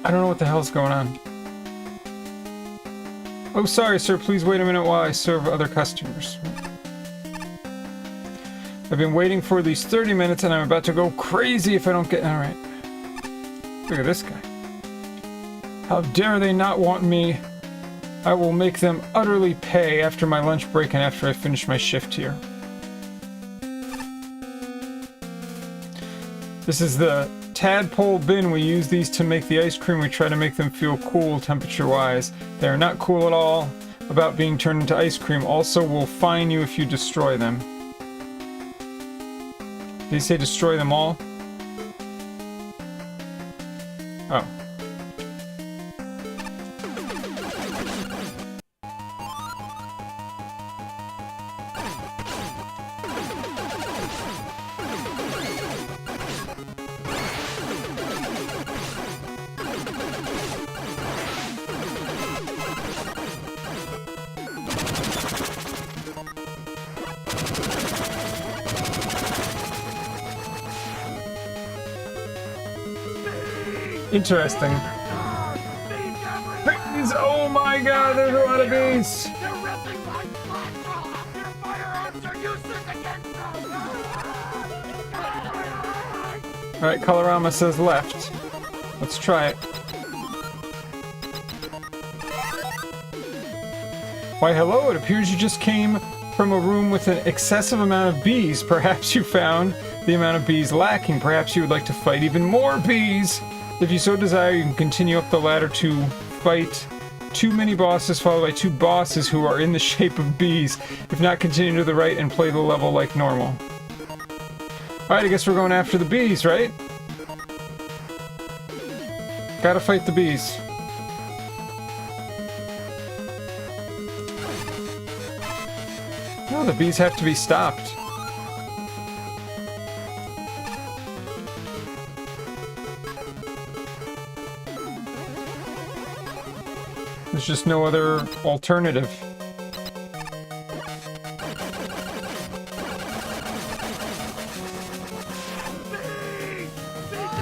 I don't know what the hell's going on. Oh, sorry, sir. Please wait a minute while I serve other customers. I've been waiting for these 30 minutes and I'm about to go crazy if I don't get... Alright. Look at this guy. How dare they not want me? I will make them utterly pay after my lunch break and after I finish my shift here. This is the tadpole bin. We use these to make the ice cream. We try to make them feel cool temperature-wise. They are not cool at all about being turned into ice cream. Also, we'll fine you if you destroy them. Did he say destroy them all? Oh. Interesting. Bees! Oh my god, there's a lot of bees! Alright, Colorama says left. Let's try it. Why hello, it appears you just came from a room with an excessive amount of bees. Perhaps you found the amount of bees lacking. Perhaps you would like to fight even more bees. If you so desire, you can continue up the ladder to fight 2 mini-bosses followed by 2 bosses who are in the shape of bees. If not, continue to the right and play the level like normal. Alright, I guess we're going after the bees, right? Gotta fight the bees. No, the bees have to be stopped. There's just no other alternative.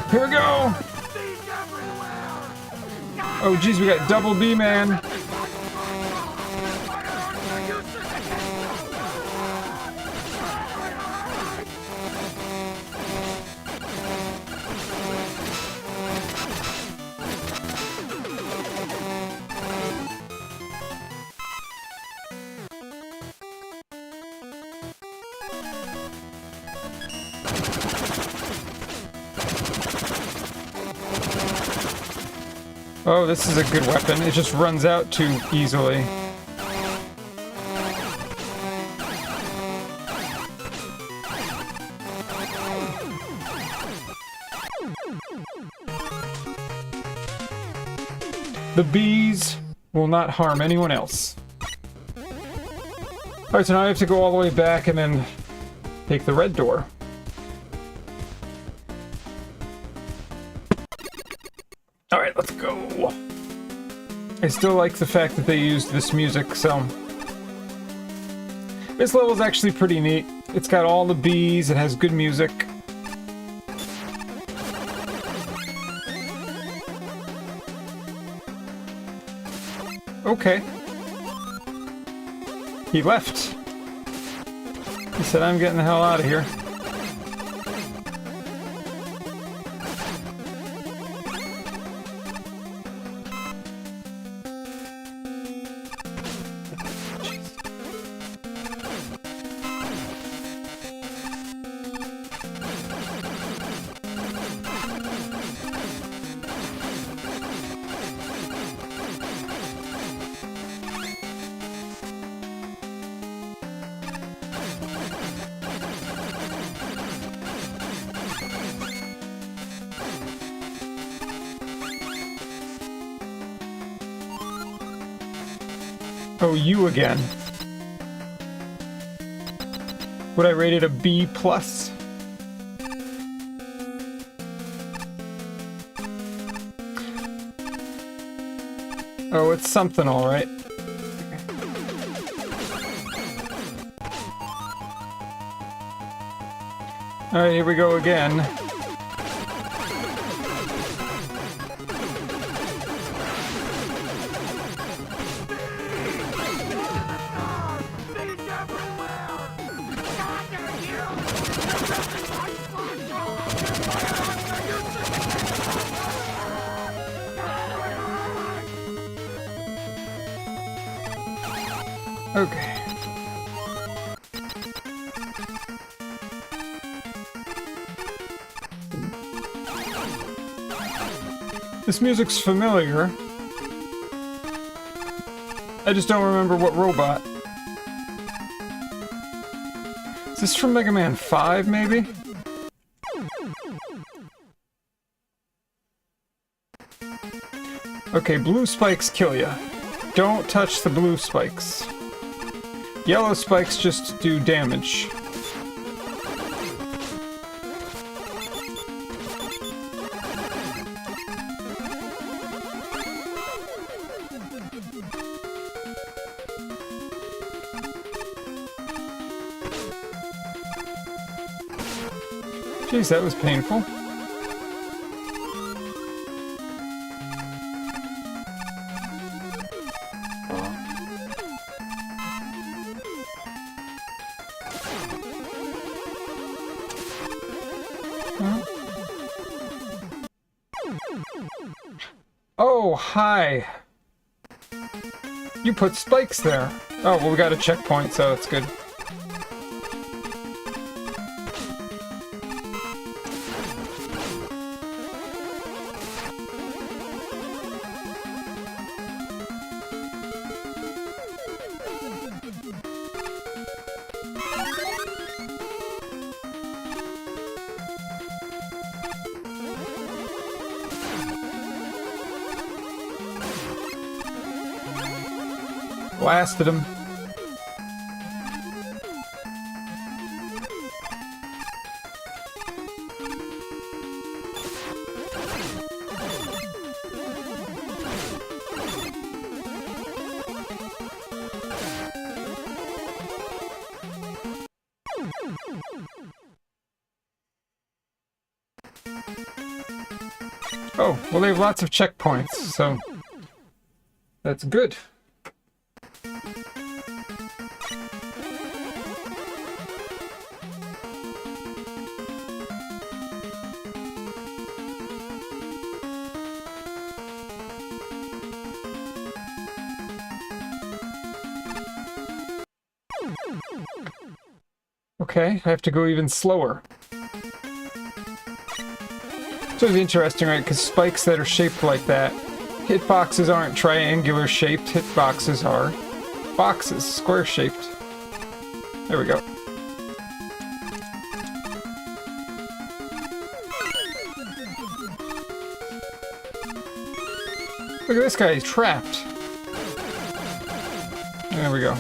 Here we go! Oh geez, we got double B-Man. Oh, this is a good weapon. It just runs out too easily. The bees will not harm anyone else. Alright, so now I have to go all the way back and then take the red door. Alright, let's go. I still like the fact that they used this music, so... This level's actually pretty neat. It's got all the bees, it has good music. Okay. He left. He said, I'm getting the hell out of here. Oh, you again. Would I rate it a B plus? Oh, it's something, all right. All right, here we go again. Okay. This music's familiar. I just don't remember what robot. Is this from Mega Man 5, maybe? Okay, blue spikes kill ya. Don't touch the blue spikes. Yellow spikes just do damage. Jeez, that was painful. Oh, hi. You put spikes there. Oh, well, we got a checkpoint, so it's good. Blasted him. Oh, well, they have lots of checkpoints, so that's good. Okay, I have to go even slower. So it's interesting, right? Because spikes that are shaped like that, hitboxes aren't triangular shaped, hitboxes are boxes, square shaped. There we go. Look at this guy, he's trapped. There we go.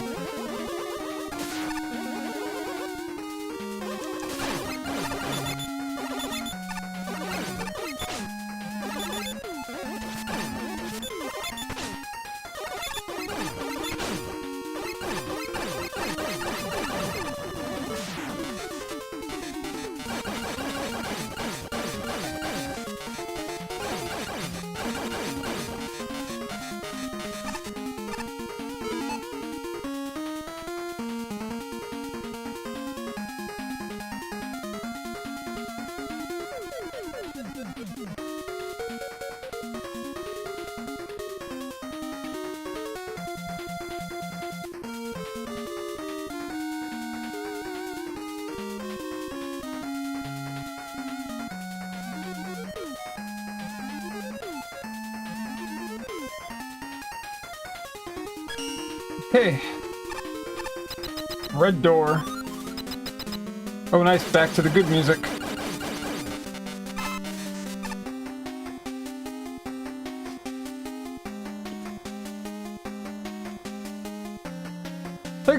Okay. Red door. Oh, nice. Back to the good music.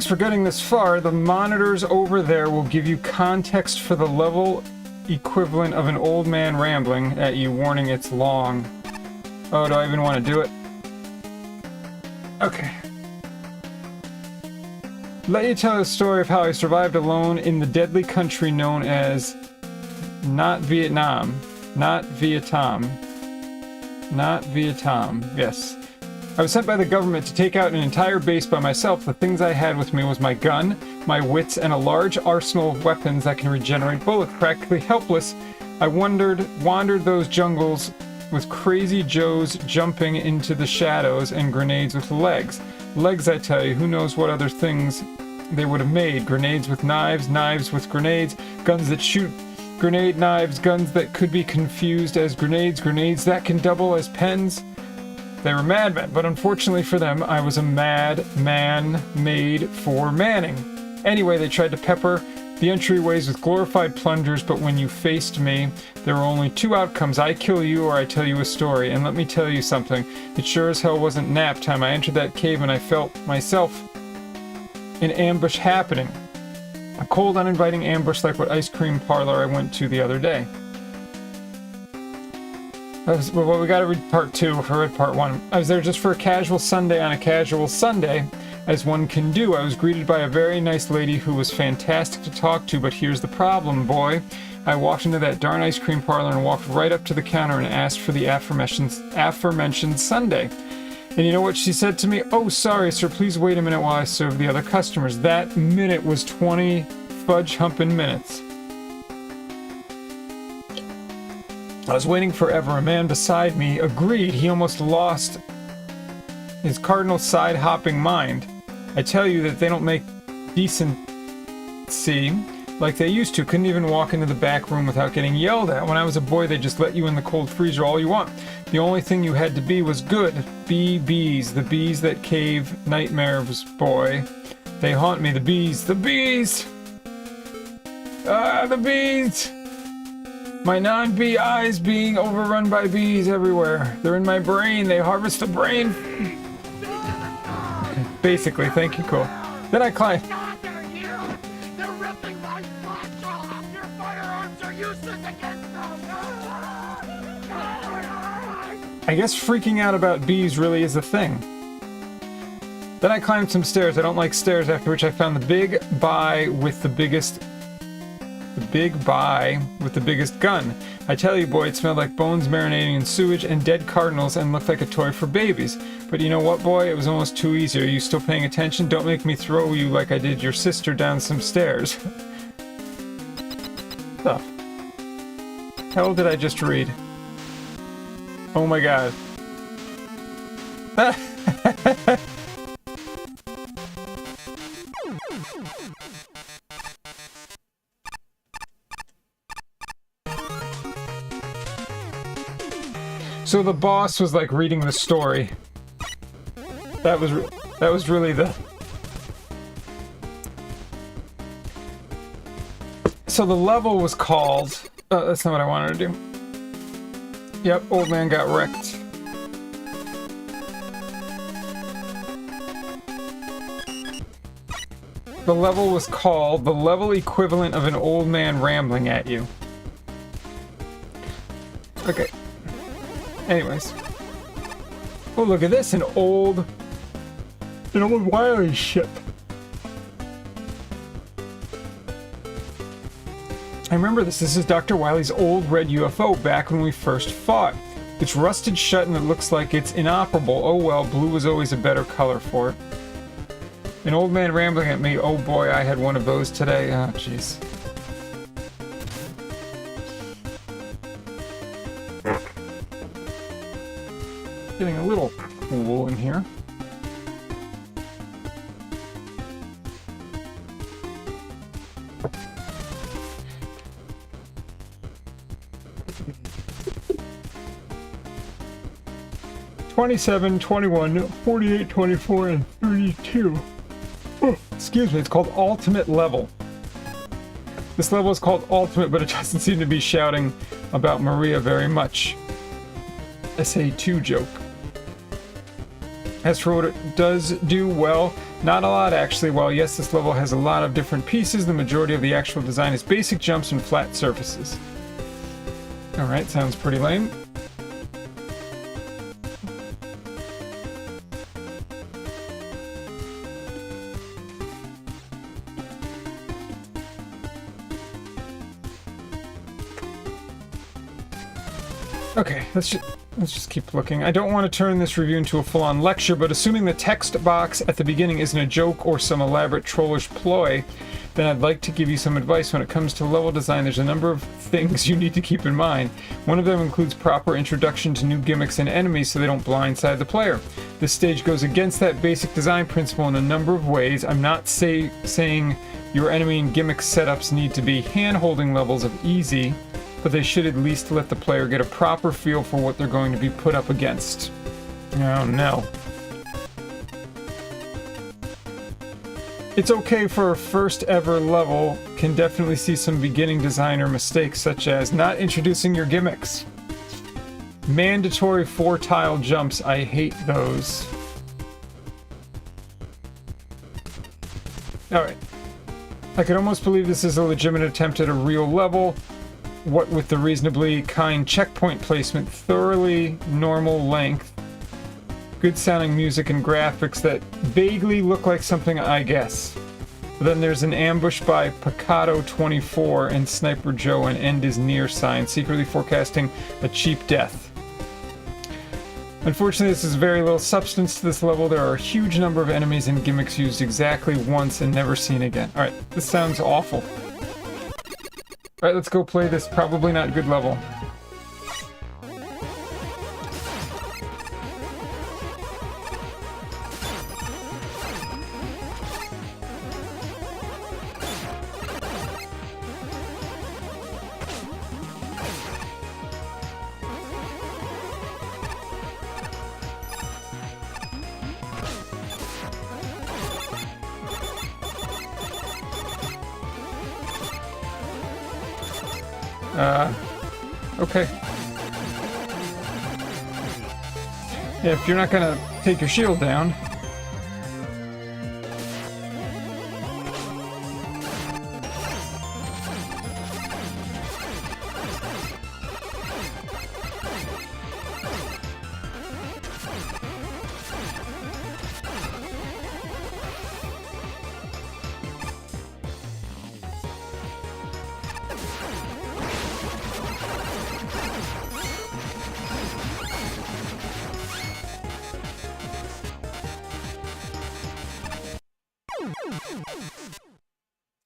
Thanks for getting this far. The monitors over there will give you context for the level equivalent of an old man rambling at you, warning it's long. Oh, do I even want to do it? Okay. Let you tell the story of how I survived alone in the deadly country known as Not Vietnam. Not Vietnam. Not Vietnam. Yes. I was sent by the government to take out an entire base by myself. The things I had with me was my gun, my wits, and a large arsenal of weapons that can regenerate bullets. Practically helpless, I wandered those jungles with crazy Joes jumping into the shadows and grenades with legs. Legs, I tell you, who knows what other things they would have made. Grenades with knives, knives with grenades, guns that shoot grenade knives, guns that could be confused as grenades, grenades that can double as pens. They were madmen, but unfortunately for them, I was a mad man made for Manning. Anyway, they tried to pepper the entryways with glorified plungers, but when you faced me, there were only two outcomes. I kill you or I tell you a story. And let me tell you something. It sure as hell wasn't nap time. I entered that cave and I felt myself in ambush happening. A cold, uninviting ambush like what ice cream parlor I went to the other day. Well, we gotta read part 2 if I read part 1. I was there just for a casual Sunday on a casual Sunday, as one can do. I was greeted by a very nice lady who was fantastic to talk to, but here's the problem, boy. I walked into that darn ice cream parlor and walked right up to the counter and asked for the aforementioned sundae. And you know what she said to me? "Oh, sorry, sir, please wait a minute while I serve the other customers." That minute was 20 fudge-humping minutes. I was waiting forever. A man beside me agreed. He almost lost his cardinal side-hopping mind. I tell you that they don't make decency like they used to. Couldn't even walk into the back room without getting yelled at. When I was a boy, they just let you in the cold freezer all you want. The only thing you had to be was good. Be bees. The bees that cave nightmares, boy. They haunt me. The bees. The bees! Ah, the bees! My non-bee eyes being overrun by bees everywhere. They're in my brain. They harvest the brain. Basically, thank you, cool. Then I climbed. They're here! They're ripping my spots off! Your firearms are useless against them! I guess freaking out about bees really is a thing. Then I climbed some stairs. I don't like stairs, after which I found the big buy with the biggest gun. I tell you, boy, it smelled like bones marinating in sewage and dead cardinals and looked like a toy for babies. But you know what, boy? It was almost too easy. Are you still paying attention? Don't make me throw you like I did your sister down some stairs. The hell did I just read? Oh my god. So the boss was like reading the story. That was really the... So the level was called... that's not what I wanted to do. Yep, old man got wrecked. The level was called the level equivalent of an old man rambling at you. Okay. Anyways. Oh, look at this, an old Wily ship. I remember this. This is Dr. Wily's old red UFO back when we first fought. It's rusted shut and it looks like it's inoperable. Oh well, blue was always a better color for it. An old man rambling at me. Oh boy, I had one of those today. Oh, jeez. Getting a little cool in here. $27, $21, $48, $24, and $32. Oh, excuse me, it's called Ultimate Level. This level is called Ultimate, but it doesn't seem to be shouting about Maria very much. SA2 joke. As for what it does do, well, Not a lot, actually. While yes, this level has a lot of different pieces, the majority of the actual design is basic jumps and flat surfaces. Alright, sounds pretty lame. Okay, let's just keep looking. I don't want to turn this review into a full-on lecture, but assuming the text box at the beginning isn't a joke or some elaborate trollish ploy, then I'd like to give you some advice. When it comes to level design, there's a number of things you need to keep in mind. One of them includes proper introduction to new gimmicks and enemies so they don't blindside the player. This stage goes against that basic design principle in a number of ways. I'm not saying your enemy and gimmick setups need to be hand-holding levels of easy, but they should at least let the player get a proper feel for what they're going to be put up against. Oh no. It's okay for a first ever level, can definitely see some beginning designer mistakes such as not introducing your gimmicks. Mandatory 4-tile jumps, I hate those. Alright. I could almost believe this is a legitimate attempt at a real level. What with the reasonably kind checkpoint placement, thoroughly normal length, good sounding music and graphics that vaguely look like something I guess. But then there's an ambush by Picado24 and Sniper Joe and End is Near sign, secretly forecasting a cheap death. Unfortunately, this is very little substance to this level. There are a huge number of enemies and gimmicks used exactly once and never seen again. Alright, this sounds awful. Alright, let's go play this probably not good level. Okay. Yeah, if you're not gonna take your shield down.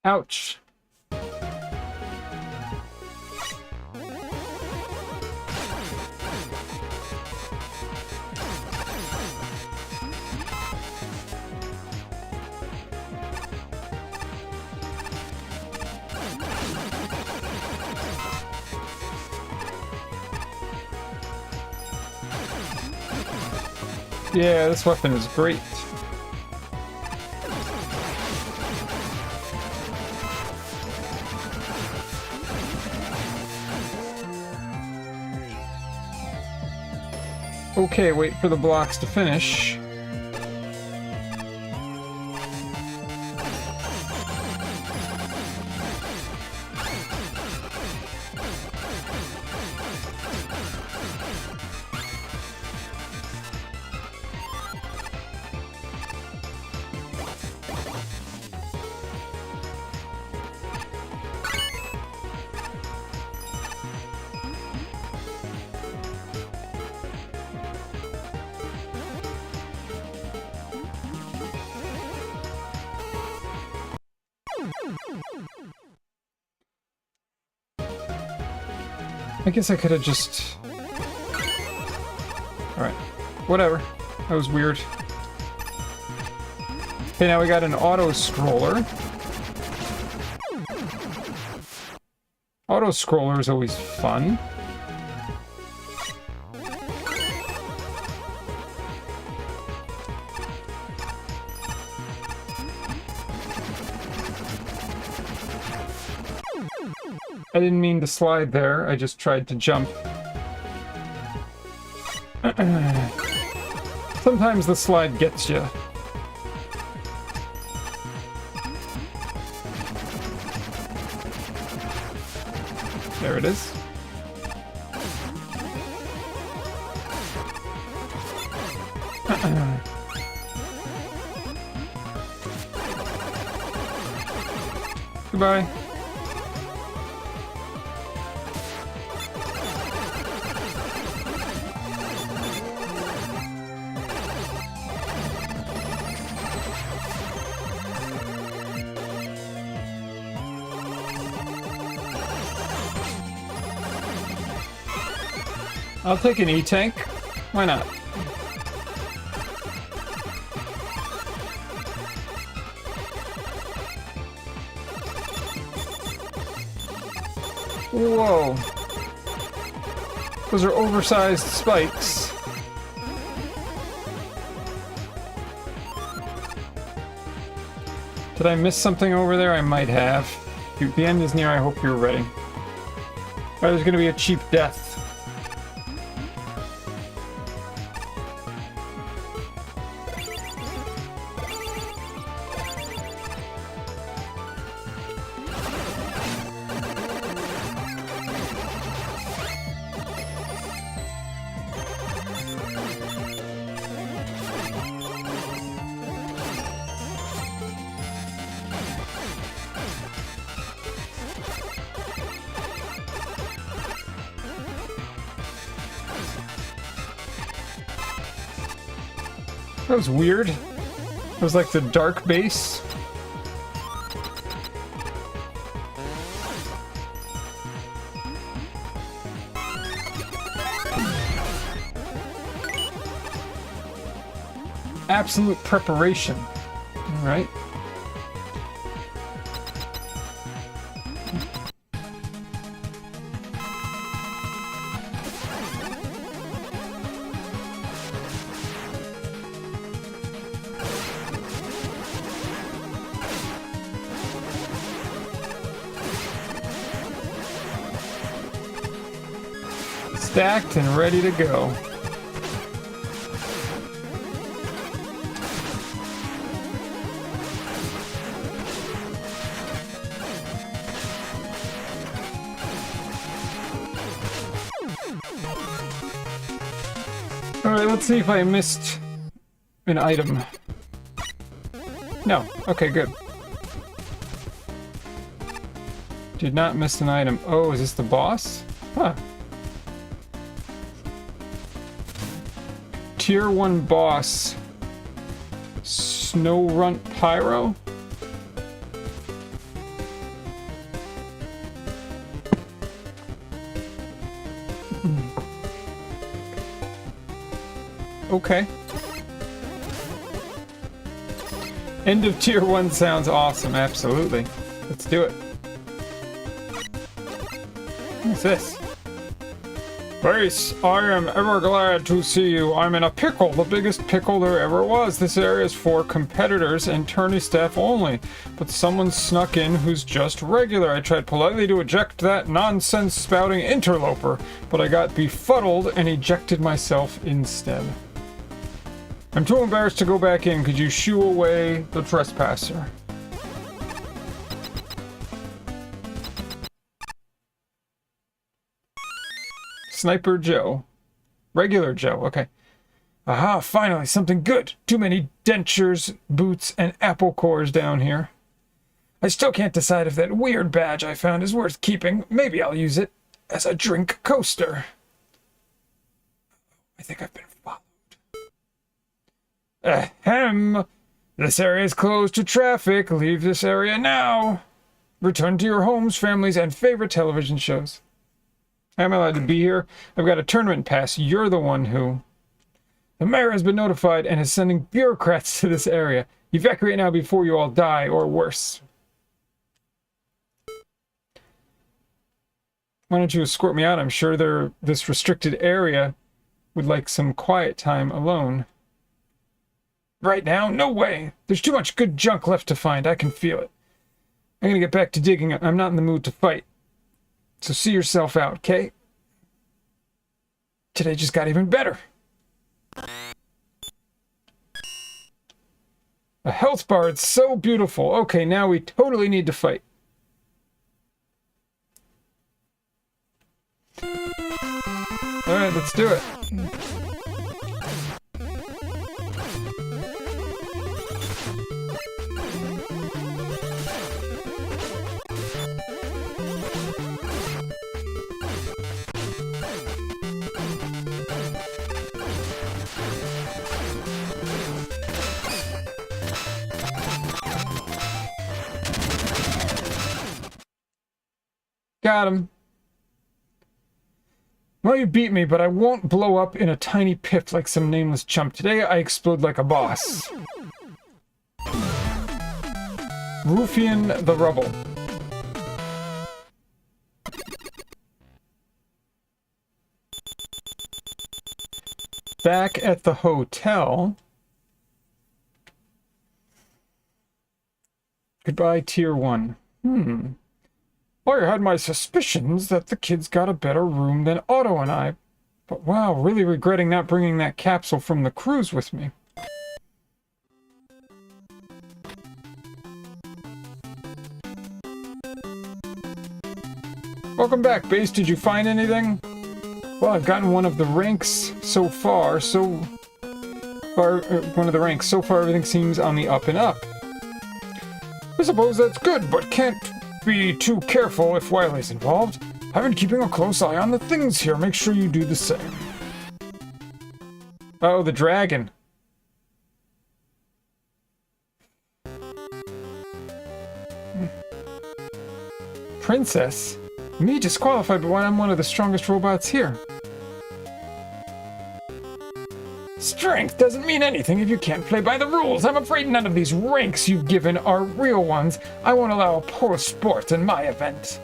Ouch. Yeah, this weapon is great. Okay, wait for the blocks to finish. I guess I could have just... Alright. Whatever. That was weird. Okay, now we got an auto-scroller. Auto-scroller is always fun. I didn't mean to slide there, I just tried to jump. Sometimes the slide gets you. There it is. Goodbye. I'll take an E-tank. Why not? Whoa. Those are oversized spikes. Did I miss something over there? I might have. Dude, the end is near. I hope you're ready. Oh, there's gonna be a cheap death. That was weird. It was like the dark base. Absolute preparation. All right. Stacked and ready to go. Alright, let's see if I missed an item. No. Okay, good. Did not miss an item. Oh, is this the boss? Huh. Tier 1 boss. Snowrunt Pyro? Okay. End of Tier 1 sounds awesome, absolutely. Let's do it. What's this? Base, I am ever glad to see you. I'm in a pickle, the biggest pickle there ever was. This area is for competitors and tourney staff only, but someone snuck in who's just regular. I tried politely to eject that nonsense spouting interloper, but I got befuddled and ejected myself instead. I'm too embarrassed to go back in. Could you shoo away the trespasser? Sniper Joe. Regular Joe, okay. Aha, finally, something good. Too many dentures, boots, and apple cores down here. I still can't decide if that weird badge I found is worth keeping. Maybe I'll use it as a drink coaster. I think I've been followed. Ahem. This area is closed to traffic. Leave this area now. Return to your homes, families, and favorite television shows. Am I allowed to be here? I've got a tournament pass. You're the one who... The mayor has been notified and is sending bureaucrats to this area. Evacuate now before you all die, or worse. Why don't you escort me out? I'm sure this restricted area would like some quiet time alone. Right now? No way. There's too much good junk left to find. I can feel it. I'm gonna get back to digging. I'm not in the mood to fight. So see yourself out, okay? Today just got even better. A health bar, it's so beautiful. Okay, now we totally need to fight. Alright, let's do it. Got him. Well, you beat me, but I won't blow up in a tiny pit like some nameless chump. Today, I explode like a boss. Ruffian the Rubble. Back at the hotel. Goodbye, Tier 1. I had my suspicions that the kids got a better room than Otto and I. But wow, really regretting not bringing that capsule from the cruise with me. Welcome back, Base. Did you find anything? Well, I've gotten one of the ranks so far. One of the ranks. So far, everything seems on the up and up. I suppose that's good, but can't be too careful if Wily's involved. I've been keeping a close eye on the things here. Make sure you do the same. Oh, the dragon. Princess? Me disqualified, but I'm one of the strongest robots here. Strength doesn't mean anything if you can't play by the rules. I'm afraid none of these ranks you've given are real ones. I won't allow a poor sport in my event.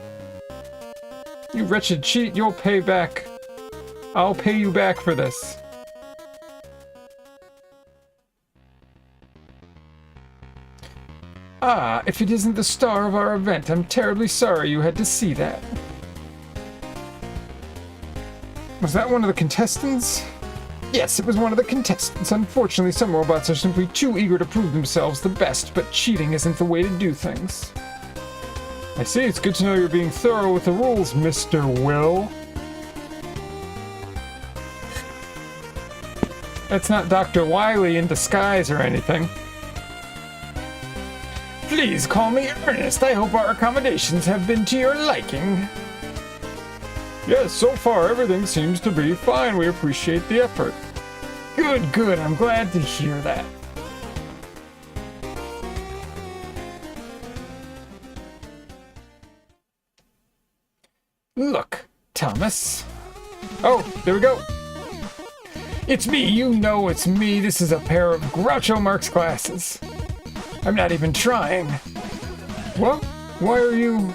You wretched cheat, you'll pay back. I'll pay you back for this. Ah, if it isn't the star of our event, I'm terribly sorry you had to see that. Was that one of the contestants? Yes, it was one of the contestants. Unfortunately, some robots are simply too eager to prove themselves the best, but cheating isn't the way to do things. I see, it's good to know you're being thorough with the rules, Mr. Will. That's not Dr. Wily in disguise or anything. Please call me Ernest. I hope our accommodations have been to your liking. Yes, so far everything seems to be fine. We appreciate the effort. Good, good. I'm glad to hear that. Look, Thomas. Oh, there we go. It's me. You know it's me. This is a pair of Groucho Marx glasses. I'm not even trying. What? Why are you...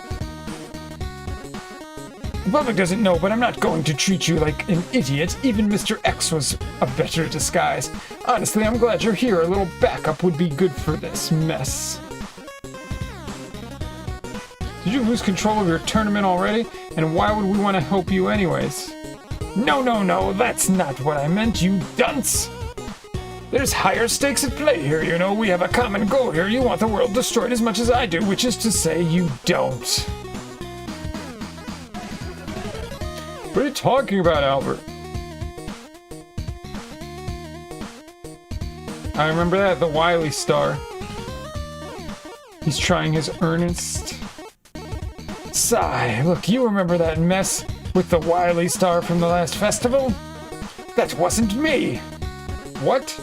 The public doesn't know, but I'm not going to treat you like an idiot. Even Mr. X was a better disguise. Honestly, I'm glad you're here. A little backup would be good for this mess. Did you lose control of your tournament already? And why would we want to help you anyways? No, that's not what I meant, you dunce! There's higher stakes at play here, you know. We have a common goal here. You want the world destroyed as much as I do, which is to say, you don't. What are you talking about, Albert? I remember that, the Wily Star. He's trying his earnest. Sigh, look, you remember that mess with the Wily Star from the last festival? That wasn't me. What?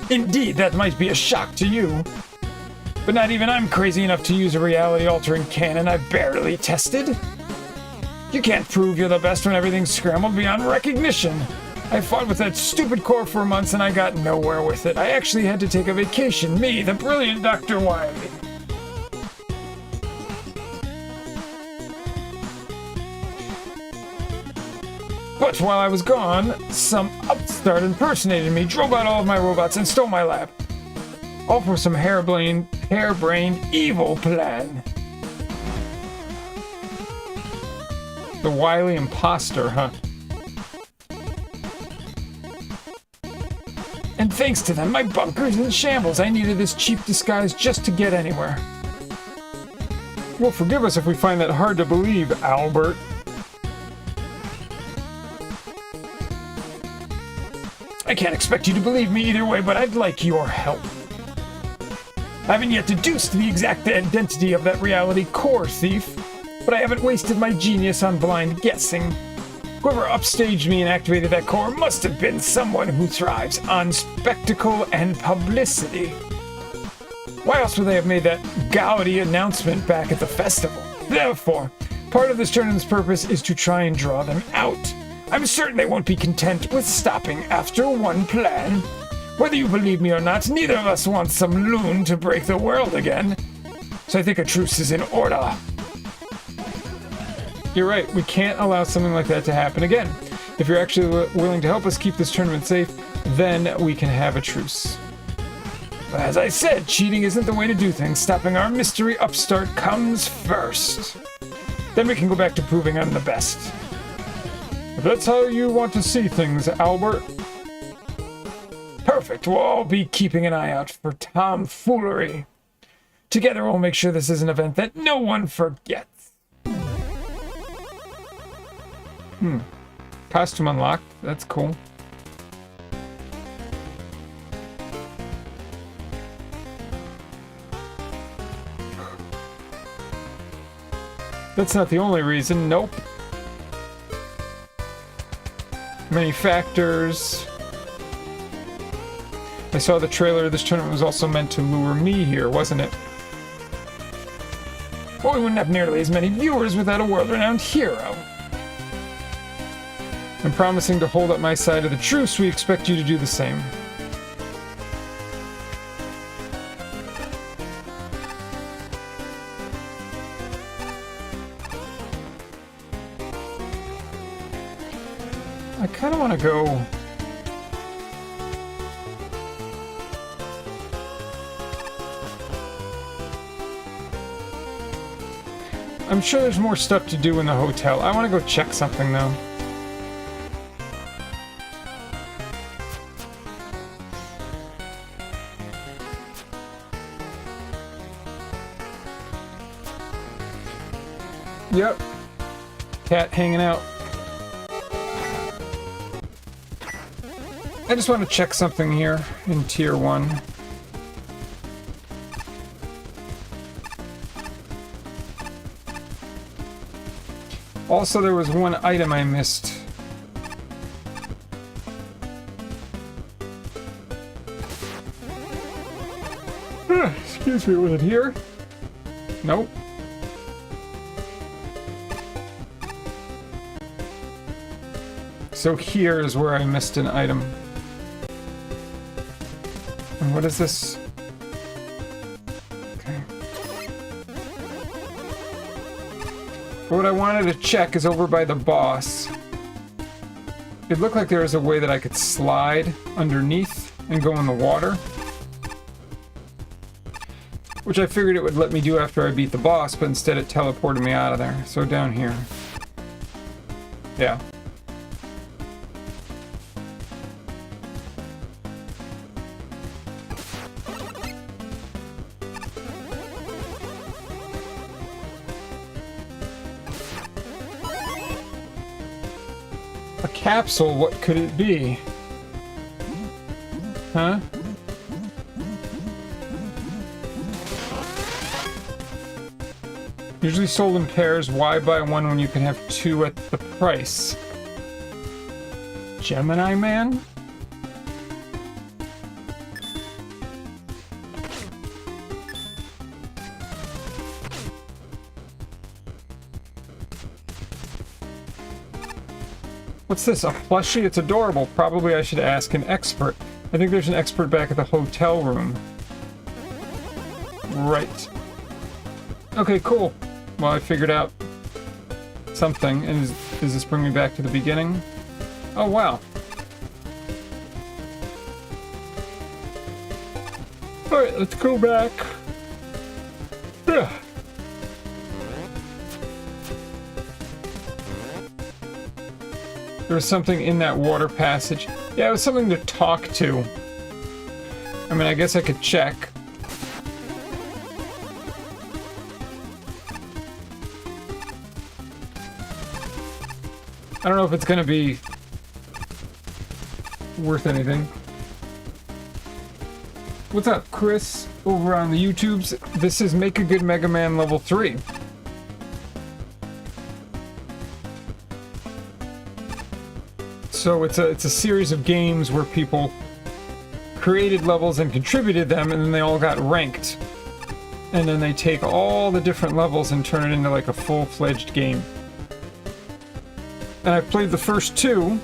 Indeed, that might be a shock to you. But not even I'm crazy enough to use a reality-altering cannon I barely tested. You can't prove you're the best when everything's scrambled beyond recognition. I fought with that stupid core for months and I got nowhere with it. I actually had to take a vacation. Me, the brilliant Dr. Wily. But while I was gone, some upstart impersonated me, drove out all of my robots, and stole my lab. All for some harebrained evil plan. The wily imposter, huh? And thanks to them, my bunker's in shambles. I needed this cheap disguise just to get anywhere. Well, forgive us if we find that hard to believe, Albert. I can't expect you to believe me either way, but I'd like your help. I haven't yet deduced the exact identity of that reality core thief, but I haven't wasted my genius on blind guessing. Whoever upstaged me and activated that core must have been someone who thrives on spectacle and publicity. Why else would they have made that gaudy announcement back at the festival? Therefore, part of this tournament's purpose is to try and draw them out. I'm certain they won't be content with stopping after one plan. Whether you believe me or not, neither of us wants some loon to break the world again. So I think a truce is in order. You're right, we can't allow something like that to happen again. If you're actually willing to help us keep this tournament safe, then we can have a truce. But as I said, cheating isn't the way to do things. Stopping our mystery upstart comes first. Then we can go back to proving I'm the best. If that's how you want to see things, Albert. Perfect, we'll all be keeping an eye out for tomfoolery. Together we'll make sure this is an event that no one forgets. Costume unlocked. That's cool. That's not the only reason. Nope. Many factors. I saw the trailer. This tournament was also meant to lure me here, wasn't it? Well, we wouldn't have nearly as many viewers without a world-renowned hero. I'm promising to hold up my side of the truce. We expect you to do the same. I kind of want to go... I'm sure there's more stuff to do in the hotel. I want to go check something, though. Yep. Cat hanging out. I just want to check something here in Tier 1. Also, there was one item I missed. Excuse me, was it here? Nope. So here is where I missed an item. And what is this? Okay. But what I wanted to check is over by the boss. It looked like there was a way that I could slide underneath and go in the water. Which I figured it would let me do after I beat the boss, but instead it teleported me out of there. So down here. Yeah. A capsule, what could it be? Huh? Usually sold in pairs. Why buy one when you can have two at the price? Gemini Man? What's this? A plushie? It's adorable. Probably I should ask an expert. I think there's an expert back at the hotel room. Right. Okay, cool. Well, I figured out something. And does this bring me back to the beginning? Oh, wow. Alright, let's go back. Ugh. There was something in that water passage. Yeah, it was something to talk to. I mean, I guess I could check. I don't know if it's gonna be worth anything. What's up, Chris? Over on the YouTubes, this is Make a Good Mega Man level 3. So it's a series of games where people created levels and contributed them, and then they all got ranked. And then they take all the different levels and turn it into like a full-fledged game. And I've played the first two,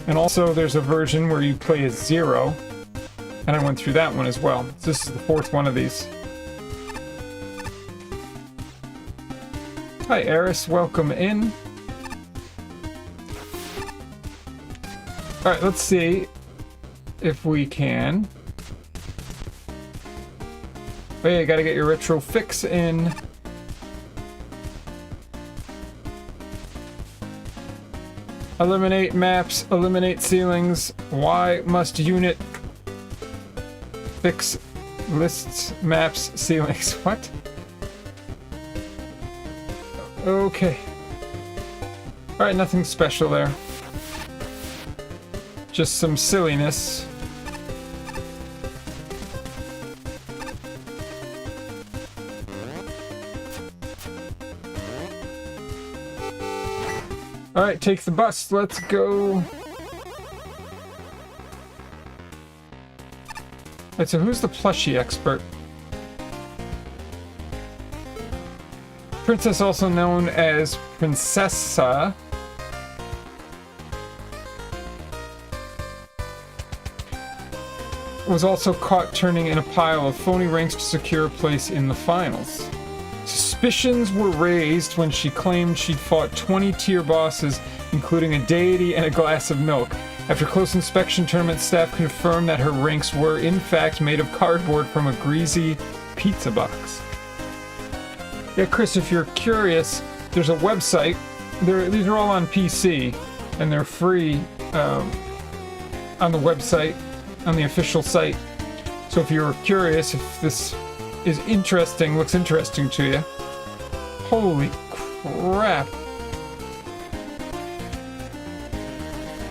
and also there's a version where you play as Zero, and I went through that one as well. So this is the fourth one of these. Hi Eris, welcome in. Alright, let's see if we can. Oh yeah, you gotta get your retro fix in. Eliminate maps, eliminate ceilings. Why must unit fix lists, maps, ceilings? What? Okay. Alright, nothing special there. Just some silliness. Alright, take the bus. Let's go. Alright, so who's the plushie expert? Princess, also known as Princessa, was also caught turning in a pile of phony ranks to secure a place in the finals. Suspicions were raised when she claimed she'd fought 20 tier bosses, including a deity and a glass of milk. After close inspection, tournament staff confirmed that her ranks were, in fact, made of cardboard from a greasy pizza box. Yeah, Chris, if you're curious, there's a website. These are all on PC, and they're free on the website, on the official site. So if you're curious, if this is interesting, looks interesting to you. Holy crap.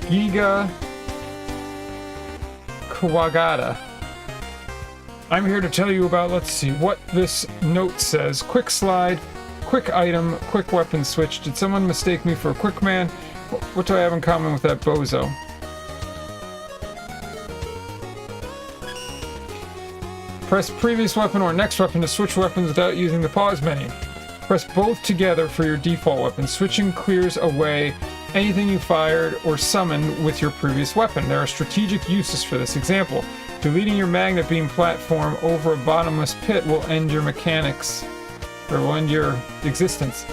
Giga Kawagata. I'm here to tell you about, let's see, what this note says. Quick slide, quick item, quick weapon switch. Did someone mistake me for a quick man? What do I have in common with that bozo? Press previous weapon or next weapon to switch weapons without using the pause menu. Press both together for your default weapon. Switching clears away anything you fired or summoned with your previous weapon. There are strategic uses for this. Example, deleting your magnet beam platform over a bottomless pit will end your mechanics, or will end your existence.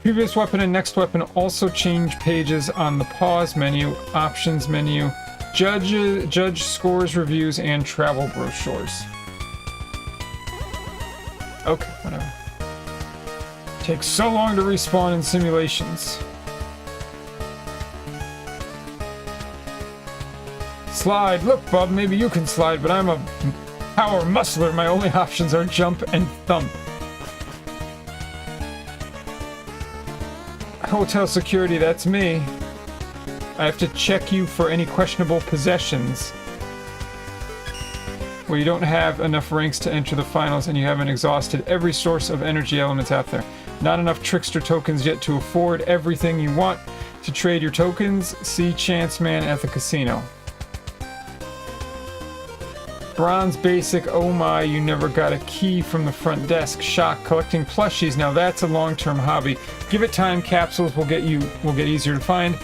Previous weapon and next weapon also change pages on the pause menu, options menu, judge scores, reviews, and travel brochures. Okay, whatever. Takes so long to respawn in simulations. Slide. Look, Bub, maybe you can slide, but I'm a power muscler. My only options are jump and thump. Hotel security, that's me. I have to check you for any questionable possessions. Where you don't have enough ranks to enter the finals and you haven't exhausted every source of energy elements out there. Not enough trickster tokens yet to afford everything you want. To trade your tokens, see Chance Man at the casino. Bronze basic, oh my, you never got a key from the front desk. Shock, collecting plushies, now that's a long-term hobby. Give it time, capsules will get easier to find.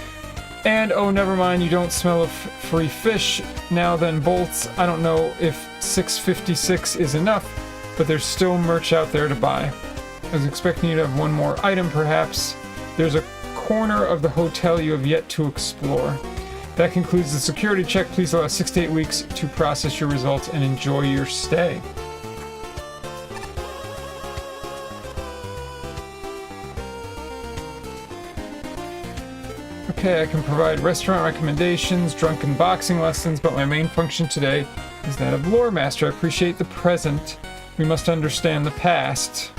And oh, never mind, you don't smell of free fish. Now then, bolts. I don't know if 656 is enough, but there's still merch out there to buy. I was expecting you to have one more item, perhaps. There's a corner of the hotel you have yet to explore. That concludes the security check. Please allow 6 to 8 weeks to process your results and enjoy your stay. Okay, I can provide restaurant recommendations, drunken boxing lessons, but my main function today is that of lore master. I appreciate the present. We must understand the past.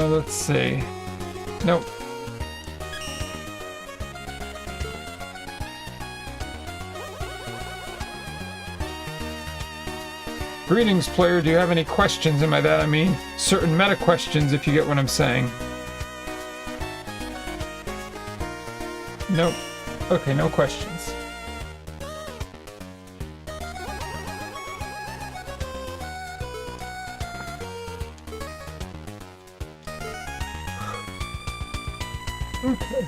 Let's see. Nope. Greetings, player. Do you have any questions? And by that I mean certain meta questions, if you get what I'm saying. Nope. Okay, no questions. Okay.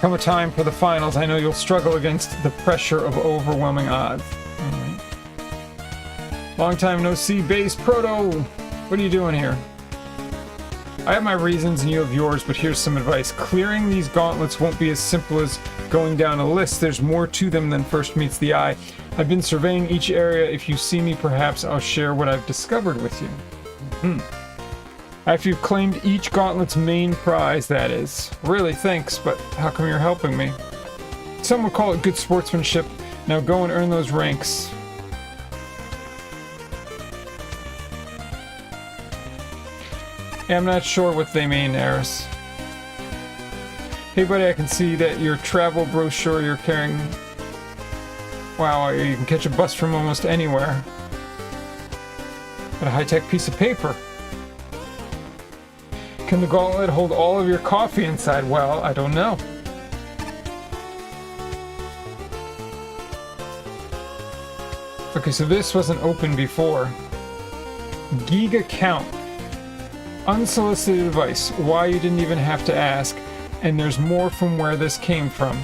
Come a time for the finals, I know you'll struggle against the pressure of overwhelming odds. Alright. Long time no see, Base Proto! What are you doing here? I have my reasons and you have yours, but here's some advice. Clearing these gauntlets won't be as simple as going down a list. There's more to them than first meets the eye. I've been surveying each area. If you see me, perhaps I'll share what I've discovered with you. After you've claimed each gauntlet's main prize, that is. Really, thanks, but how come you're helping me? Some would call it good sportsmanship. Now go and earn those ranks. Yeah, I'm not sure what they mean, Eris. Hey buddy, I can see that your travel brochure you're carrying... Wow, you can catch a bus from almost anywhere. What a high-tech piece of paper. Can the gauntlet hold all of your coffee inside? Well, I don't know. Okay, so this wasn't open before. Giga count. Unsolicited advice. Why you didn't even have to ask. And there's more from where this came from.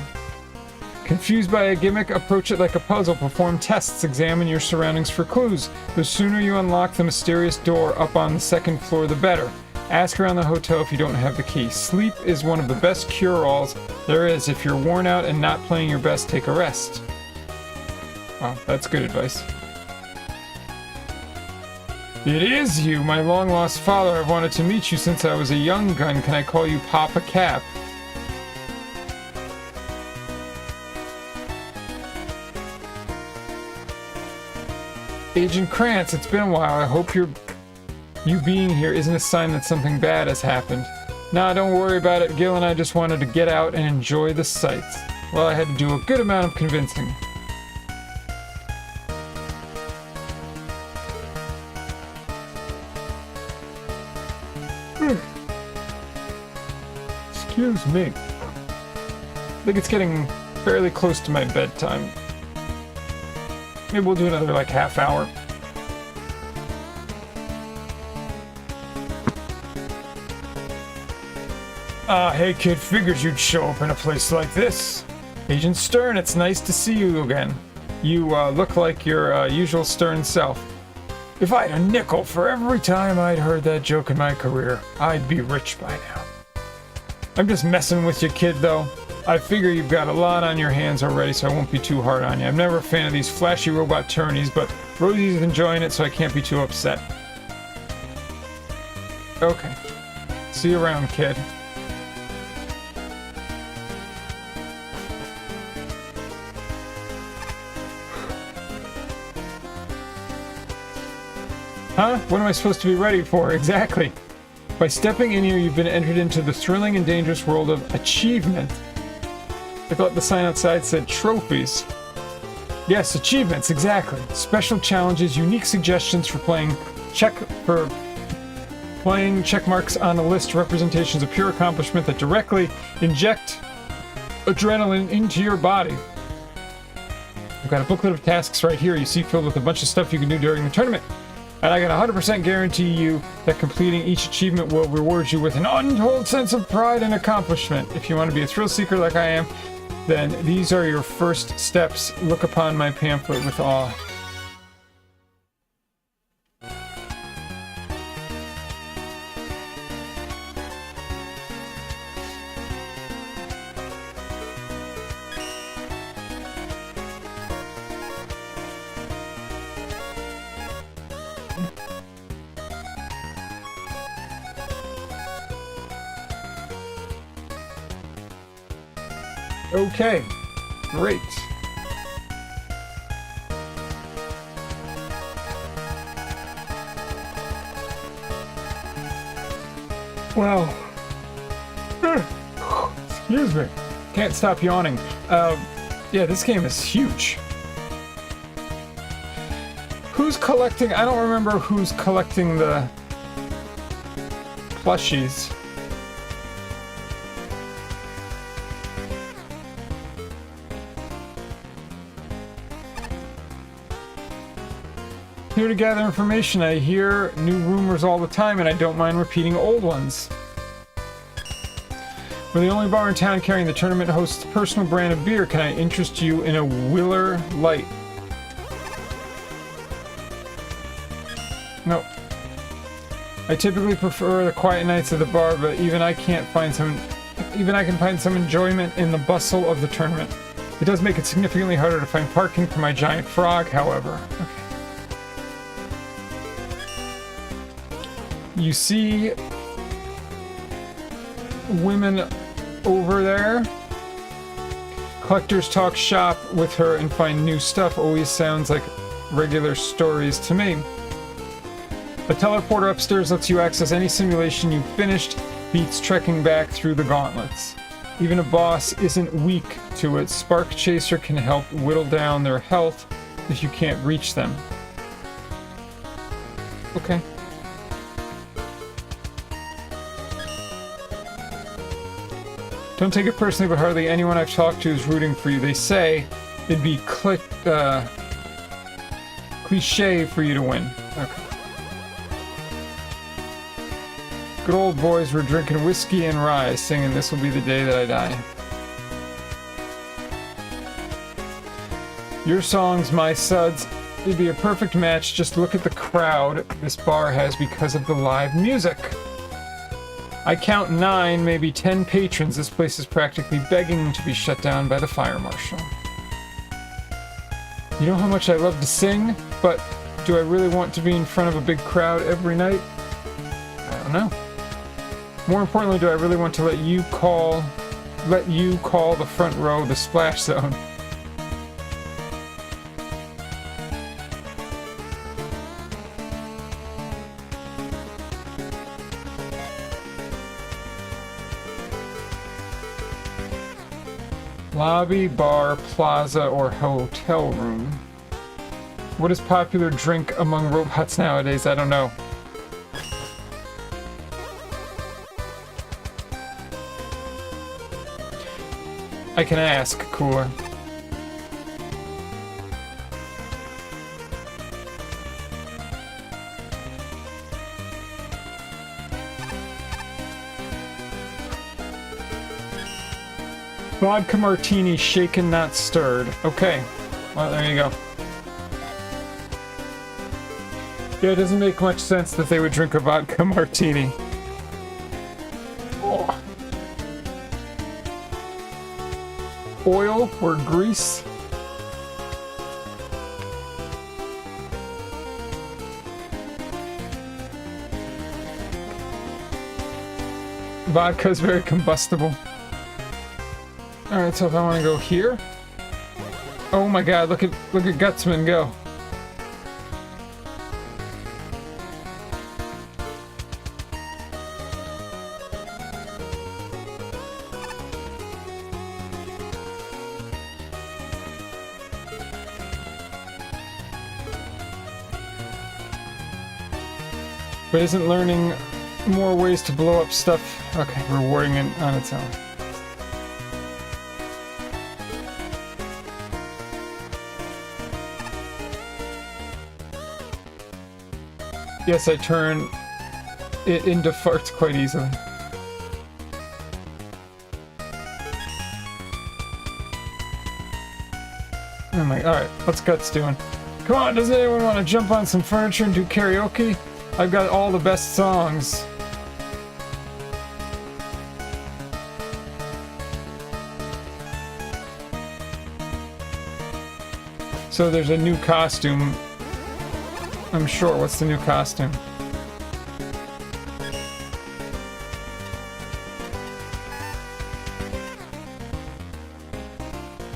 Confused by a gimmick? Approach it like a puzzle. Perform tests. Examine your surroundings for clues. The sooner you unlock the mysterious door up on the second floor, the better. Ask around the hotel if you don't have the key. Sleep is one of the best cure-alls there is. If you're worn out and not playing your best, take a rest. Wow, that's good advice. It is you, my long-lost father. I've wanted to meet you since I was a young gun. Can I call you Papa Cap? Agent Krantz, it's been a while. I hope you being here isn't a sign that something bad has happened. Nah, don't worry about it. Gil and I just wanted to get out and enjoy the sights. Well, I had to do a good amount of convincing. Excuse me. I think it's getting fairly close to my bedtime. Maybe we'll do another, like, half hour. Hey kid, figured you'd show up in a place like this. Agent Stern, it's nice to see you again. You, look like your, usual stern self. If I had a nickel for every time I'd heard that joke in my career, I'd be rich by now. I'm just messing with you, kid, though. I figure you've got a lot on your hands already, so I won't be too hard on you. I'm never a fan of these flashy robot tourneys, but Rosie's enjoying it, so I can't be too upset. Okay. See you around, kid. Huh? What am I supposed to be ready for? Exactly. By stepping in here, you've been entered into the thrilling and dangerous world of achievement. I thought the sign outside said trophies. Yes, achievements, exactly. Special challenges, unique suggestions for playing check marks on a list, representations of pure accomplishment that directly inject adrenaline into your body. I've got a booklet of tasks right here you see filled with a bunch of stuff you can do during the tournament. And I can 100% guarantee you that completing each achievement will reward you with an untold sense of pride and accomplishment. If you want to be a thrill seeker like I am, then these are your first steps. Look upon my pamphlet with awe. Okay, great. Well, excuse me. Can't stop yawning. Yeah, this game is huge. Who's collecting? I don't remember who's collecting the plushies. Here to gather information. I hear new rumors all the time, and I don't mind repeating old ones. We're the only bar in town carrying the tournament host's personal brand of beer. Can I interest you in a Willer Light? No. I typically prefer the quiet nights of the bar, but even I can find some enjoyment in the bustle of the tournament. It does make it significantly harder to find parking for my giant frog, however. Okay. You see women over there. Collectors talk shop with her and find new stuff. Always sounds like regular stories to me. A teleporter upstairs lets you access any simulation you've finished. Beats trekking back through the gauntlets. Even a boss isn't weak to it. Spark Chaser can help whittle down their health if you can't reach them. Okay. Don't take it personally, but hardly anyone I've talked to is rooting for you. They say it'd be cliche for you to win. Okay. Good old boys were drinking whiskey and rye, singing "This Will Be the Day That I Die." Your songs, my suds. It'd be a perfect match. Just look at the crowd this bar has because of the live music. I count 9, maybe 10 patrons. This place is practically begging to be shut down by the fire marshal. You know how much I love to sing, but do I really want to be in front of a big crowd every night? I don't know. More importantly, do I really want to let you call the front row the splash zone? Lobby, bar, plaza, or hotel room. What is popular drink among robots nowadays? I don't know. I can ask, Cooler. Vodka martini, shaken, not stirred. Okay. Well, there you go. Yeah, it doesn't make much sense that they would drink a vodka martini. Oh. Oil or grease? Vodka is very combustible. Alright, so if I want to go here... Oh my god, look at Gutsman go. But isn't learning more ways to blow up stuff... Okay, rewarding it on its own. Yes, I turn it into farts quite easily. Oh my, alright, what's Guts doing? Come on, doesn't anyone want to jump on some furniture and do karaoke? I've got all the best songs. So there's a new costume. I'm sure. What's the new costume?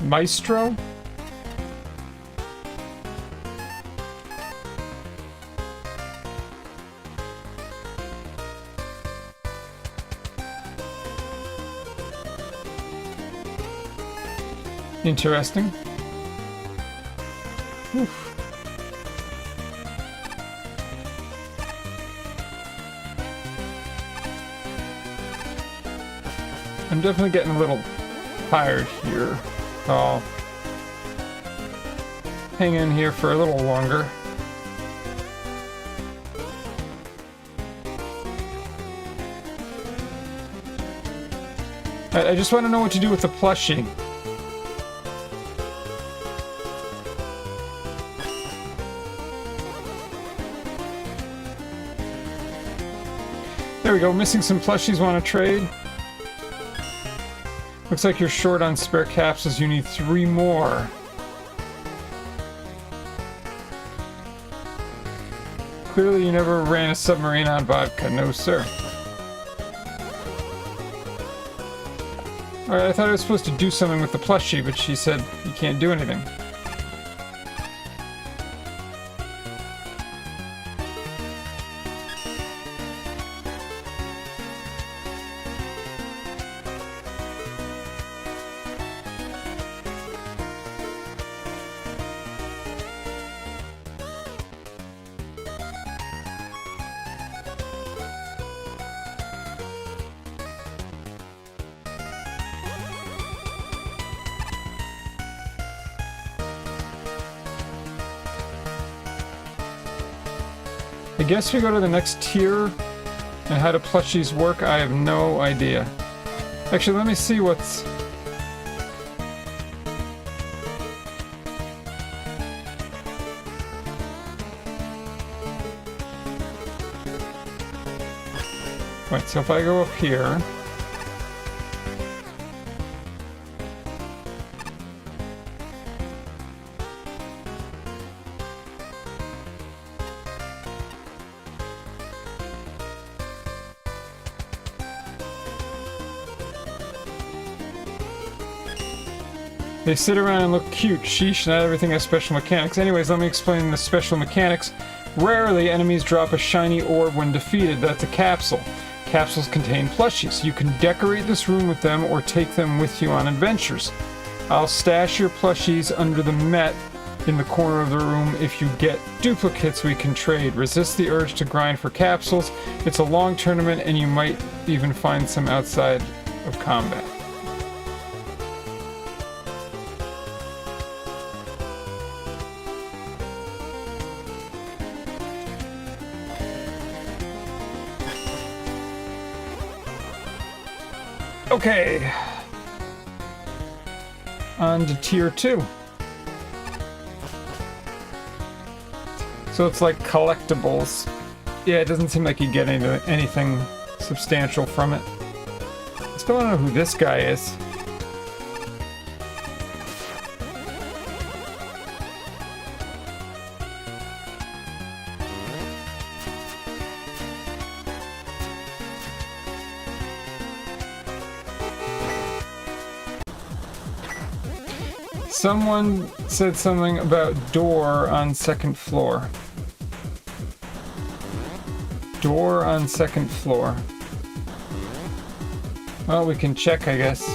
Maestro? Interesting. Oof. I'm definitely getting a little tired here. So I'll hang in here for a little longer. I just want to know what to do with the plushie. There we go, missing some plushies, want to trade? Looks like you're short on spare capsules, you need 3 more. Clearly you never ran a submarine on vodka, no sir. Alright, I thought I was supposed to do something with the plushie, but she said you can't do anything. I guess we go to the next tier, and how do plushies work, I have no idea. Actually, let me see what's... Right, so if I go up here... They sit around and look cute. Sheesh, not everything has special mechanics. Anyways, let me explain the special mechanics. Rarely, enemies drop a shiny orb when defeated. That's a capsule. Capsules contain plushies. You can decorate this room with them or take them with you on adventures. I'll stash your plushies under the mat in the corner of the room. If you get duplicates, we can trade. Resist the urge to grind for capsules. It's a long tournament, and you might even find some outside of combat. Okay, on to tier 2. So it's like collectibles. Yeah, it doesn't seem like you get anything substantial from it. I still want to know who this guy is. Someone said something about door on second floor. Door on second floor. Well, we can check, I guess.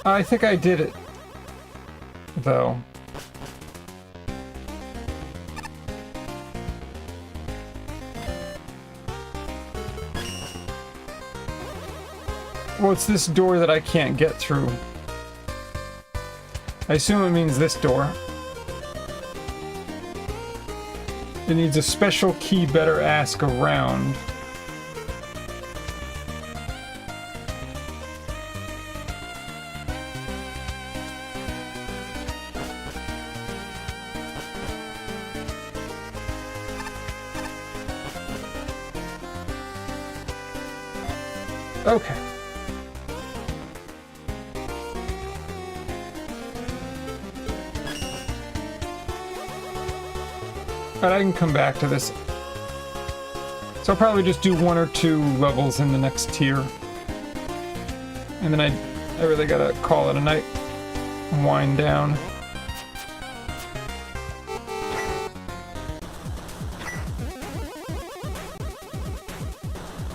I think I did it, though. Well, it's this door that I can't get through. I assume it means this door. It needs a special key, better ask around. Okay. But I can come back to this. So I'll probably just do 1 or 2 levels in the next tier. And then I I really gotta call it a night and wind down.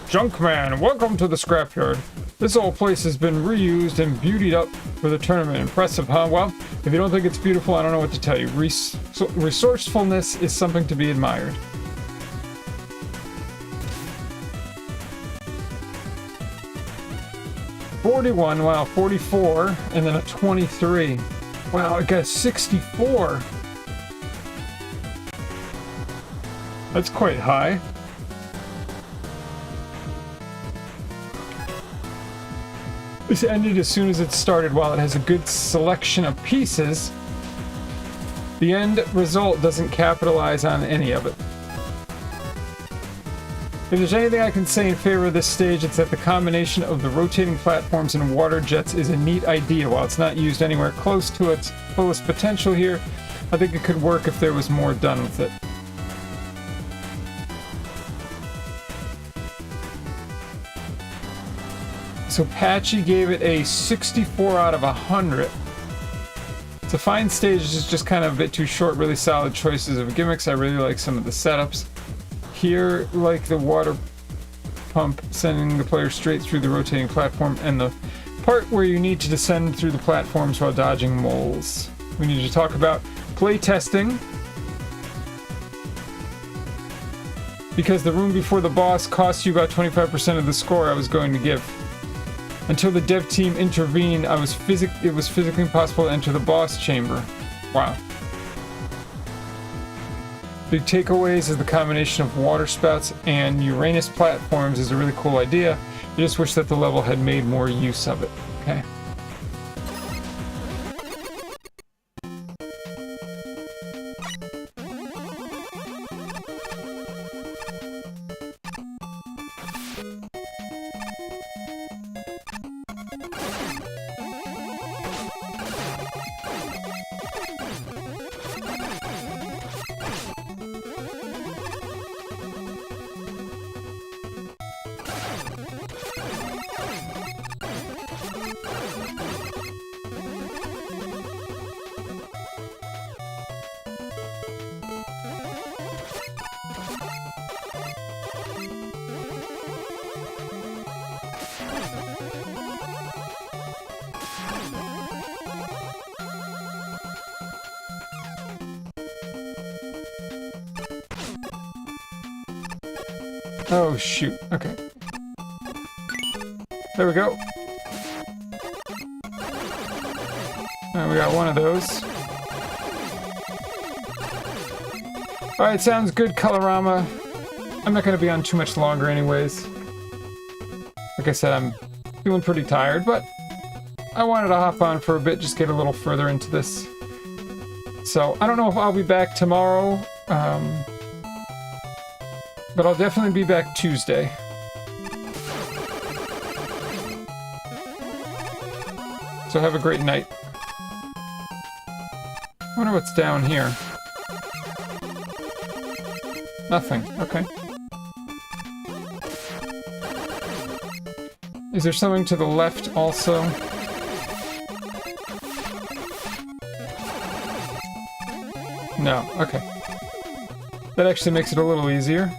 Junkman, welcome to the scrapyard. This old place has been reused and beautied up for the tournament. Impressive, huh? Well, if you don't think it's beautiful, I don't know what to tell you. Resourcefulness is something to be admired. $41, wow, 44, and then a 23. Wow, I got a 64. That's quite high. This ended as soon as it started. While it has a good selection of pieces, the end result doesn't capitalize on any of it. If there's anything I can say in favor of this stage, it's that the combination of the rotating platforms and water jets is a neat idea. While it's not used anywhere close to its fullest potential here, I think it could work if there was more done with it. So Patchy gave it a 64 out of 100. It's a fine stage, it's just kind of a bit too short. Really solid choices of gimmicks. I really like some of the setups. Here, like the water pump sending the player straight through the rotating platform, and the part where you need to descend through the platforms while dodging moles. We need to talk about play testing, because the room before the boss costs you about 25% of the score I was going to give. Until the dev team intervened, it was physically impossible to enter the boss chamber. Wow. Big takeaways is the combination of water spouts and Uranus platforms is a really cool idea. I just wish that the level had made more use of it. Okay. Oh shoot, okay. There we go. And we got one of those. Alright, sounds good, Colorama. I'm not gonna be on too much longer anyways. Like I said, I'm feeling pretty tired, but I wanted to hop on for a bit, just get a little further into this. So, I don't know if I'll be back tomorrow. But I'll definitely be back Tuesday. So have a great night. I wonder what's down here. Nothing. Okay. Is there something to the left also? No. Okay. That actually makes it a little easier.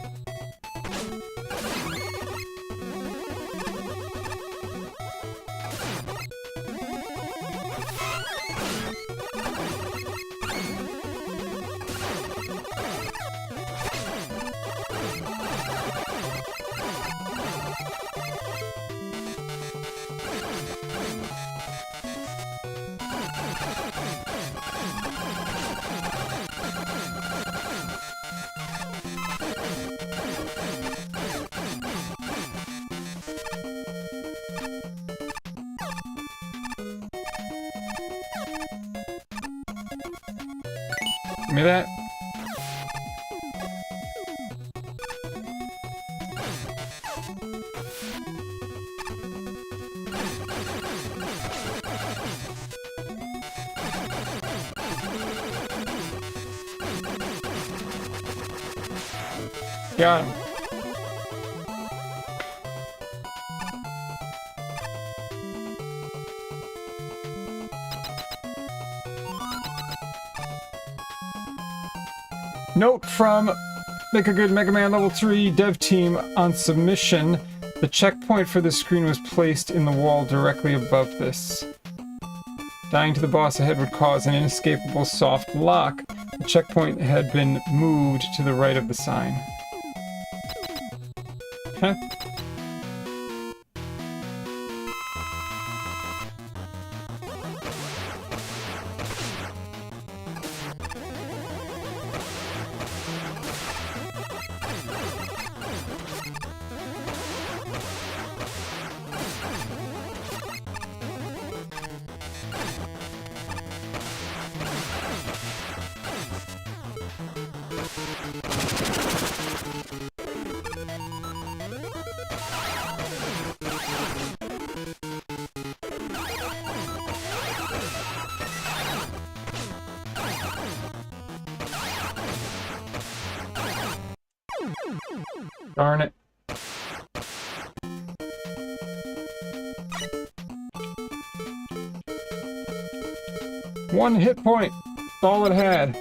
Give me that. Got him. Note from Make a Good Mega Man Level 3 dev team on submission. The checkpoint for this screen was placed in the wall directly above this. Dying to the boss ahead would cause an inescapable soft lock. The checkpoint had been moved to the right of the sign. Okay. Darn it. One hit point. That's all it had.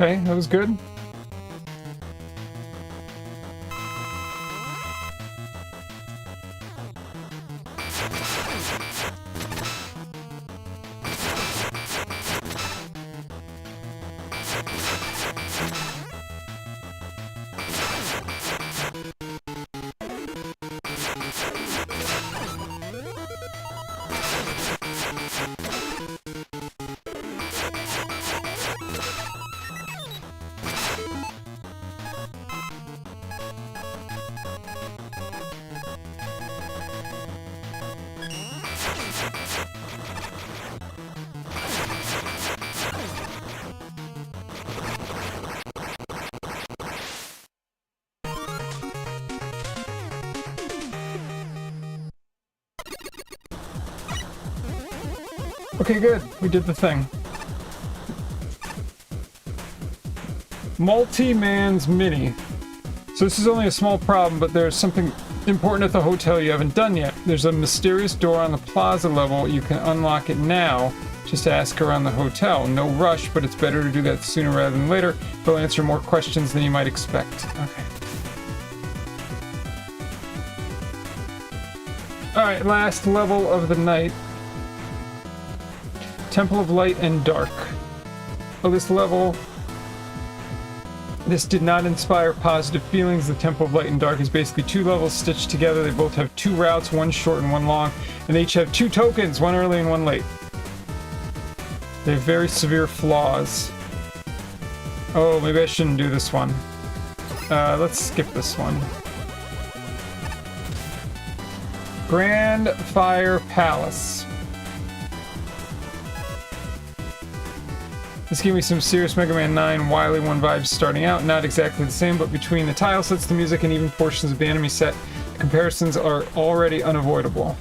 Okay, that was good. Okay, good. We did the thing. Multi-Man's Mini. So this is only a small problem, but there's something important at the hotel you haven't done yet. There's a mysterious door on the plaza level. You can unlock it now. Just ask around the hotel. No rush, but it's better to do that sooner rather than later. They'll answer more questions than you might expect. Okay. Alright, last level of the night. Temple of Light and Dark. Oh, this level... This did not inspire positive feelings. The Temple of Light and Dark is basically two levels stitched together. They both have two routes, one short and one long, and they each have two tokens, one early and one late. They have very severe flaws. Oh, maybe I shouldn't do this one. Let's skip this one. Grand Fire Palace. This gave me some serious Mega Man 9 Wily 1 vibes starting out. Not exactly the same, but between the tile sets, the music, and even portions of the enemy set, the comparisons are already unavoidable.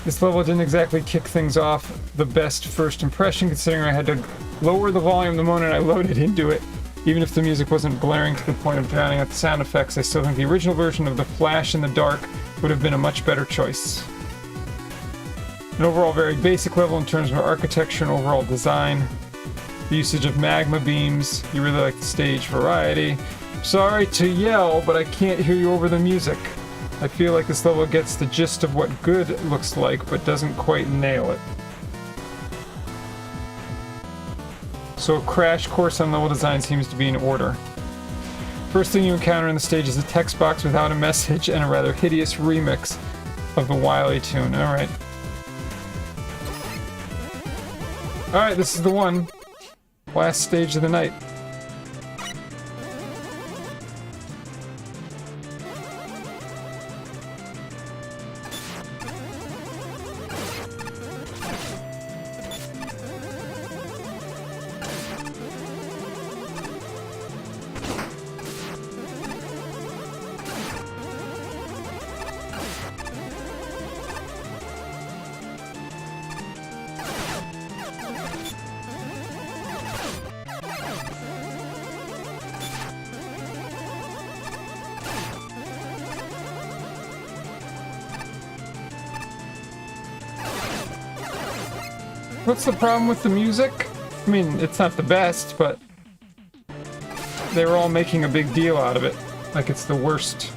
This level didn't exactly kick things off the best first impression, considering I had to lower the volume the moment I loaded into it. Even if the music wasn't blaring to the point of drowning out the sound effects, I still think the original version of The Flash in the Dark would have been a much better choice. An overall very basic level in terms of architecture and overall design. the usage of magma beams. You really like the stage variety. Sorry to yell, but I can't hear you over the music. I feel like this level gets the gist of what good looks like, but doesn't quite nail it. So a crash course on level design seems to be in order. First thing you encounter in the stage is a text box without a message and a rather hideous remix of the Wily tune. Alright. Alright, this is the one. Last stage of the night. What's the problem with the music? I mean, it's not the best, but they were all making a big deal out of it. Like it's the worst.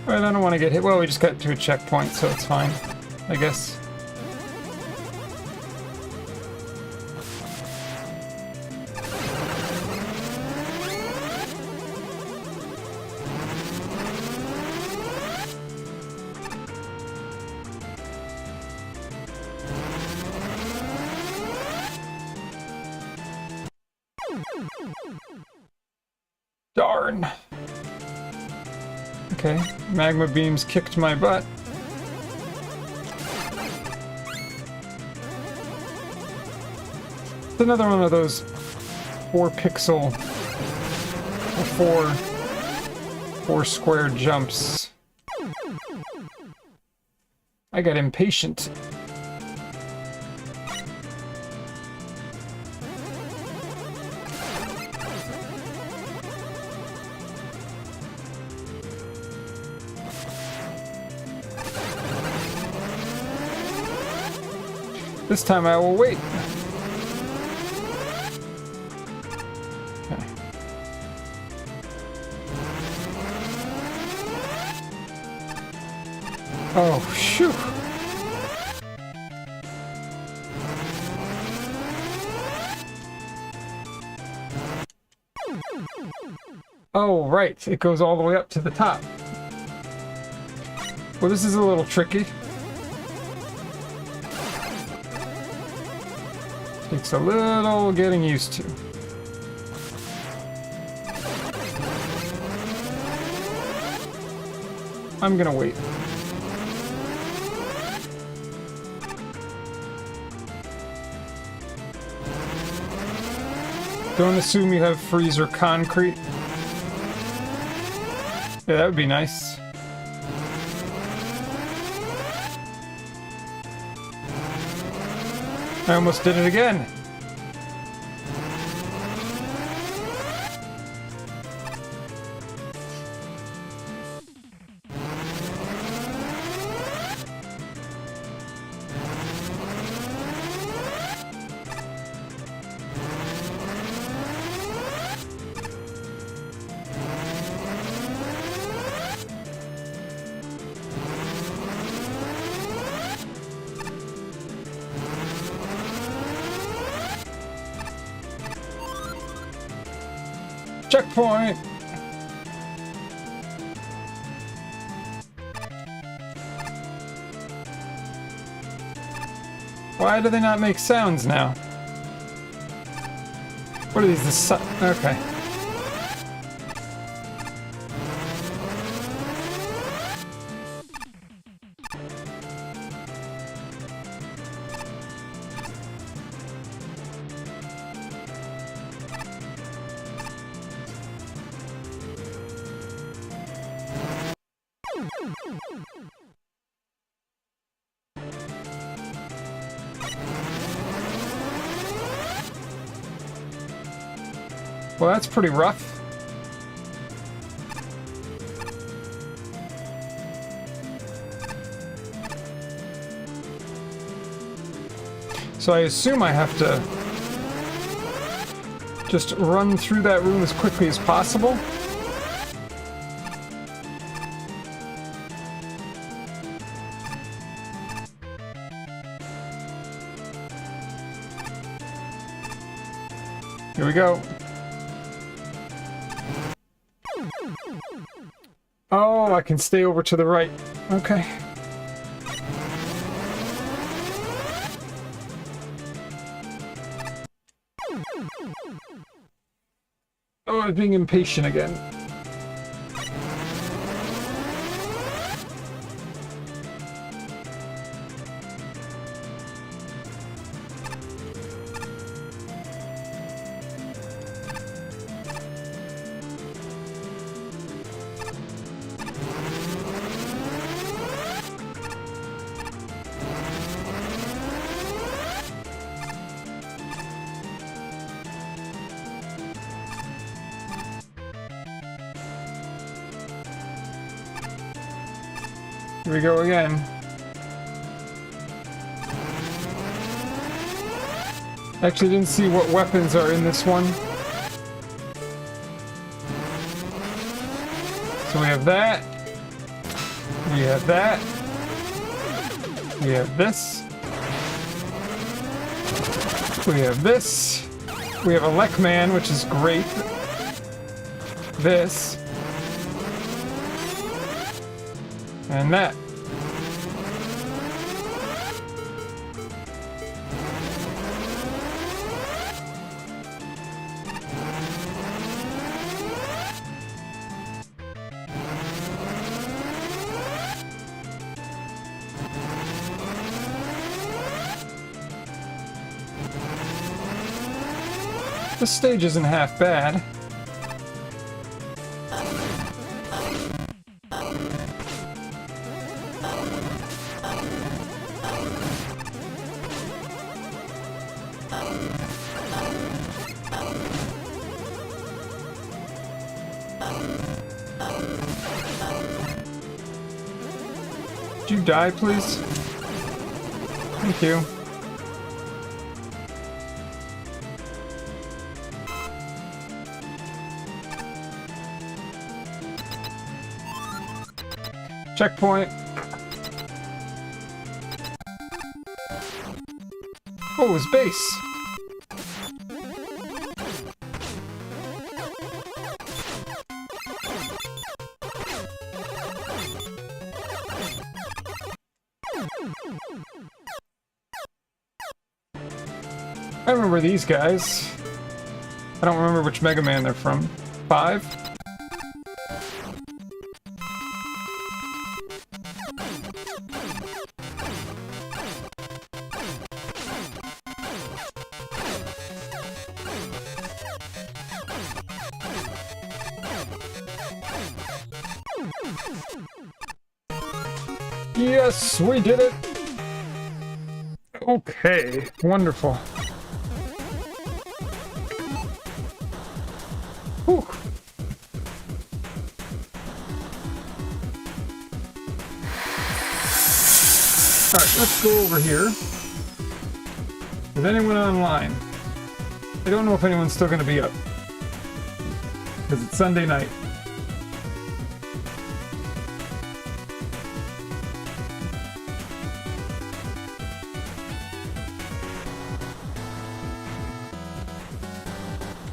Alright, I don't want to get hit. Well, we just got to a checkpoint, so it's fine, I guess. Darn. Okay, magma beams kicked my butt. It's another one of those 4-pixel, four square jumps. I got impatient. This time I will wait. Okay. Oh, shoo. Oh, right. It goes all the way up to the top. Well, this is a little tricky. Takes a little getting used to. I'm gonna wait. Don't assume you have freezer concrete. Yeah, that would be nice. I almost did it again. Checkpoint! Why do they not make sounds now? What are these? Okay. Well, that's pretty rough. So I assume I have to just run through that room as quickly as possible. Here we go. Oh, I can stay over to the right. Okay. Oh, I'm being impatient again. Here we go again. Actually didn't see what weapons are in this one. So we have that. We have that. We have this. We have this. We have a Lekman, which is great. This. And that. This stage isn't half bad. Could you die, please? Thank you. Checkpoint. Oh, his base. I remember these guys. I don't remember which Mega Man they're from. 5? Yes, we did it! Okay, wonderful. Whew. Alright, let's go over here. Is anyone online? I don't know if anyone's still going to be up. Because it's Sunday night.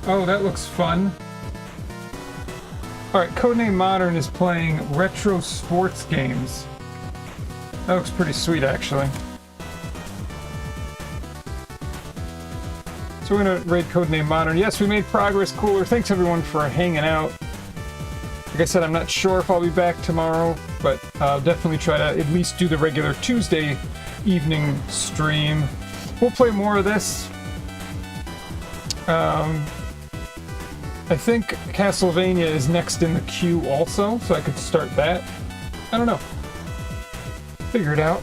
Oh, that looks fun. Alright, Codename Modern is playing retro sports games. That looks pretty sweet, actually. So we're gonna raid Codename Modern. Yes, we made progress, Cooler. Thanks everyone for hanging out. Like I said, I'm not sure if I'll be back tomorrow, but I'll definitely try to at least do the regular Tuesday evening stream. We'll play more of this. I think Castlevania is next in the queue also, so I could start that. I don't know. Figure it out.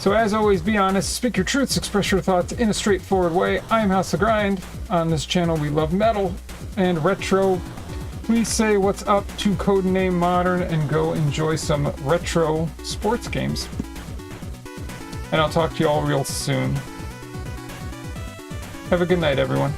So as always, be honest, speak your truths, express your thoughts in a straightforward way. I am House of Grind. On this channel, we love metal and retro. Please say what's up to Codename Modern and go enjoy some retro sports games. And I'll talk to you all real soon. Have a good night, everyone.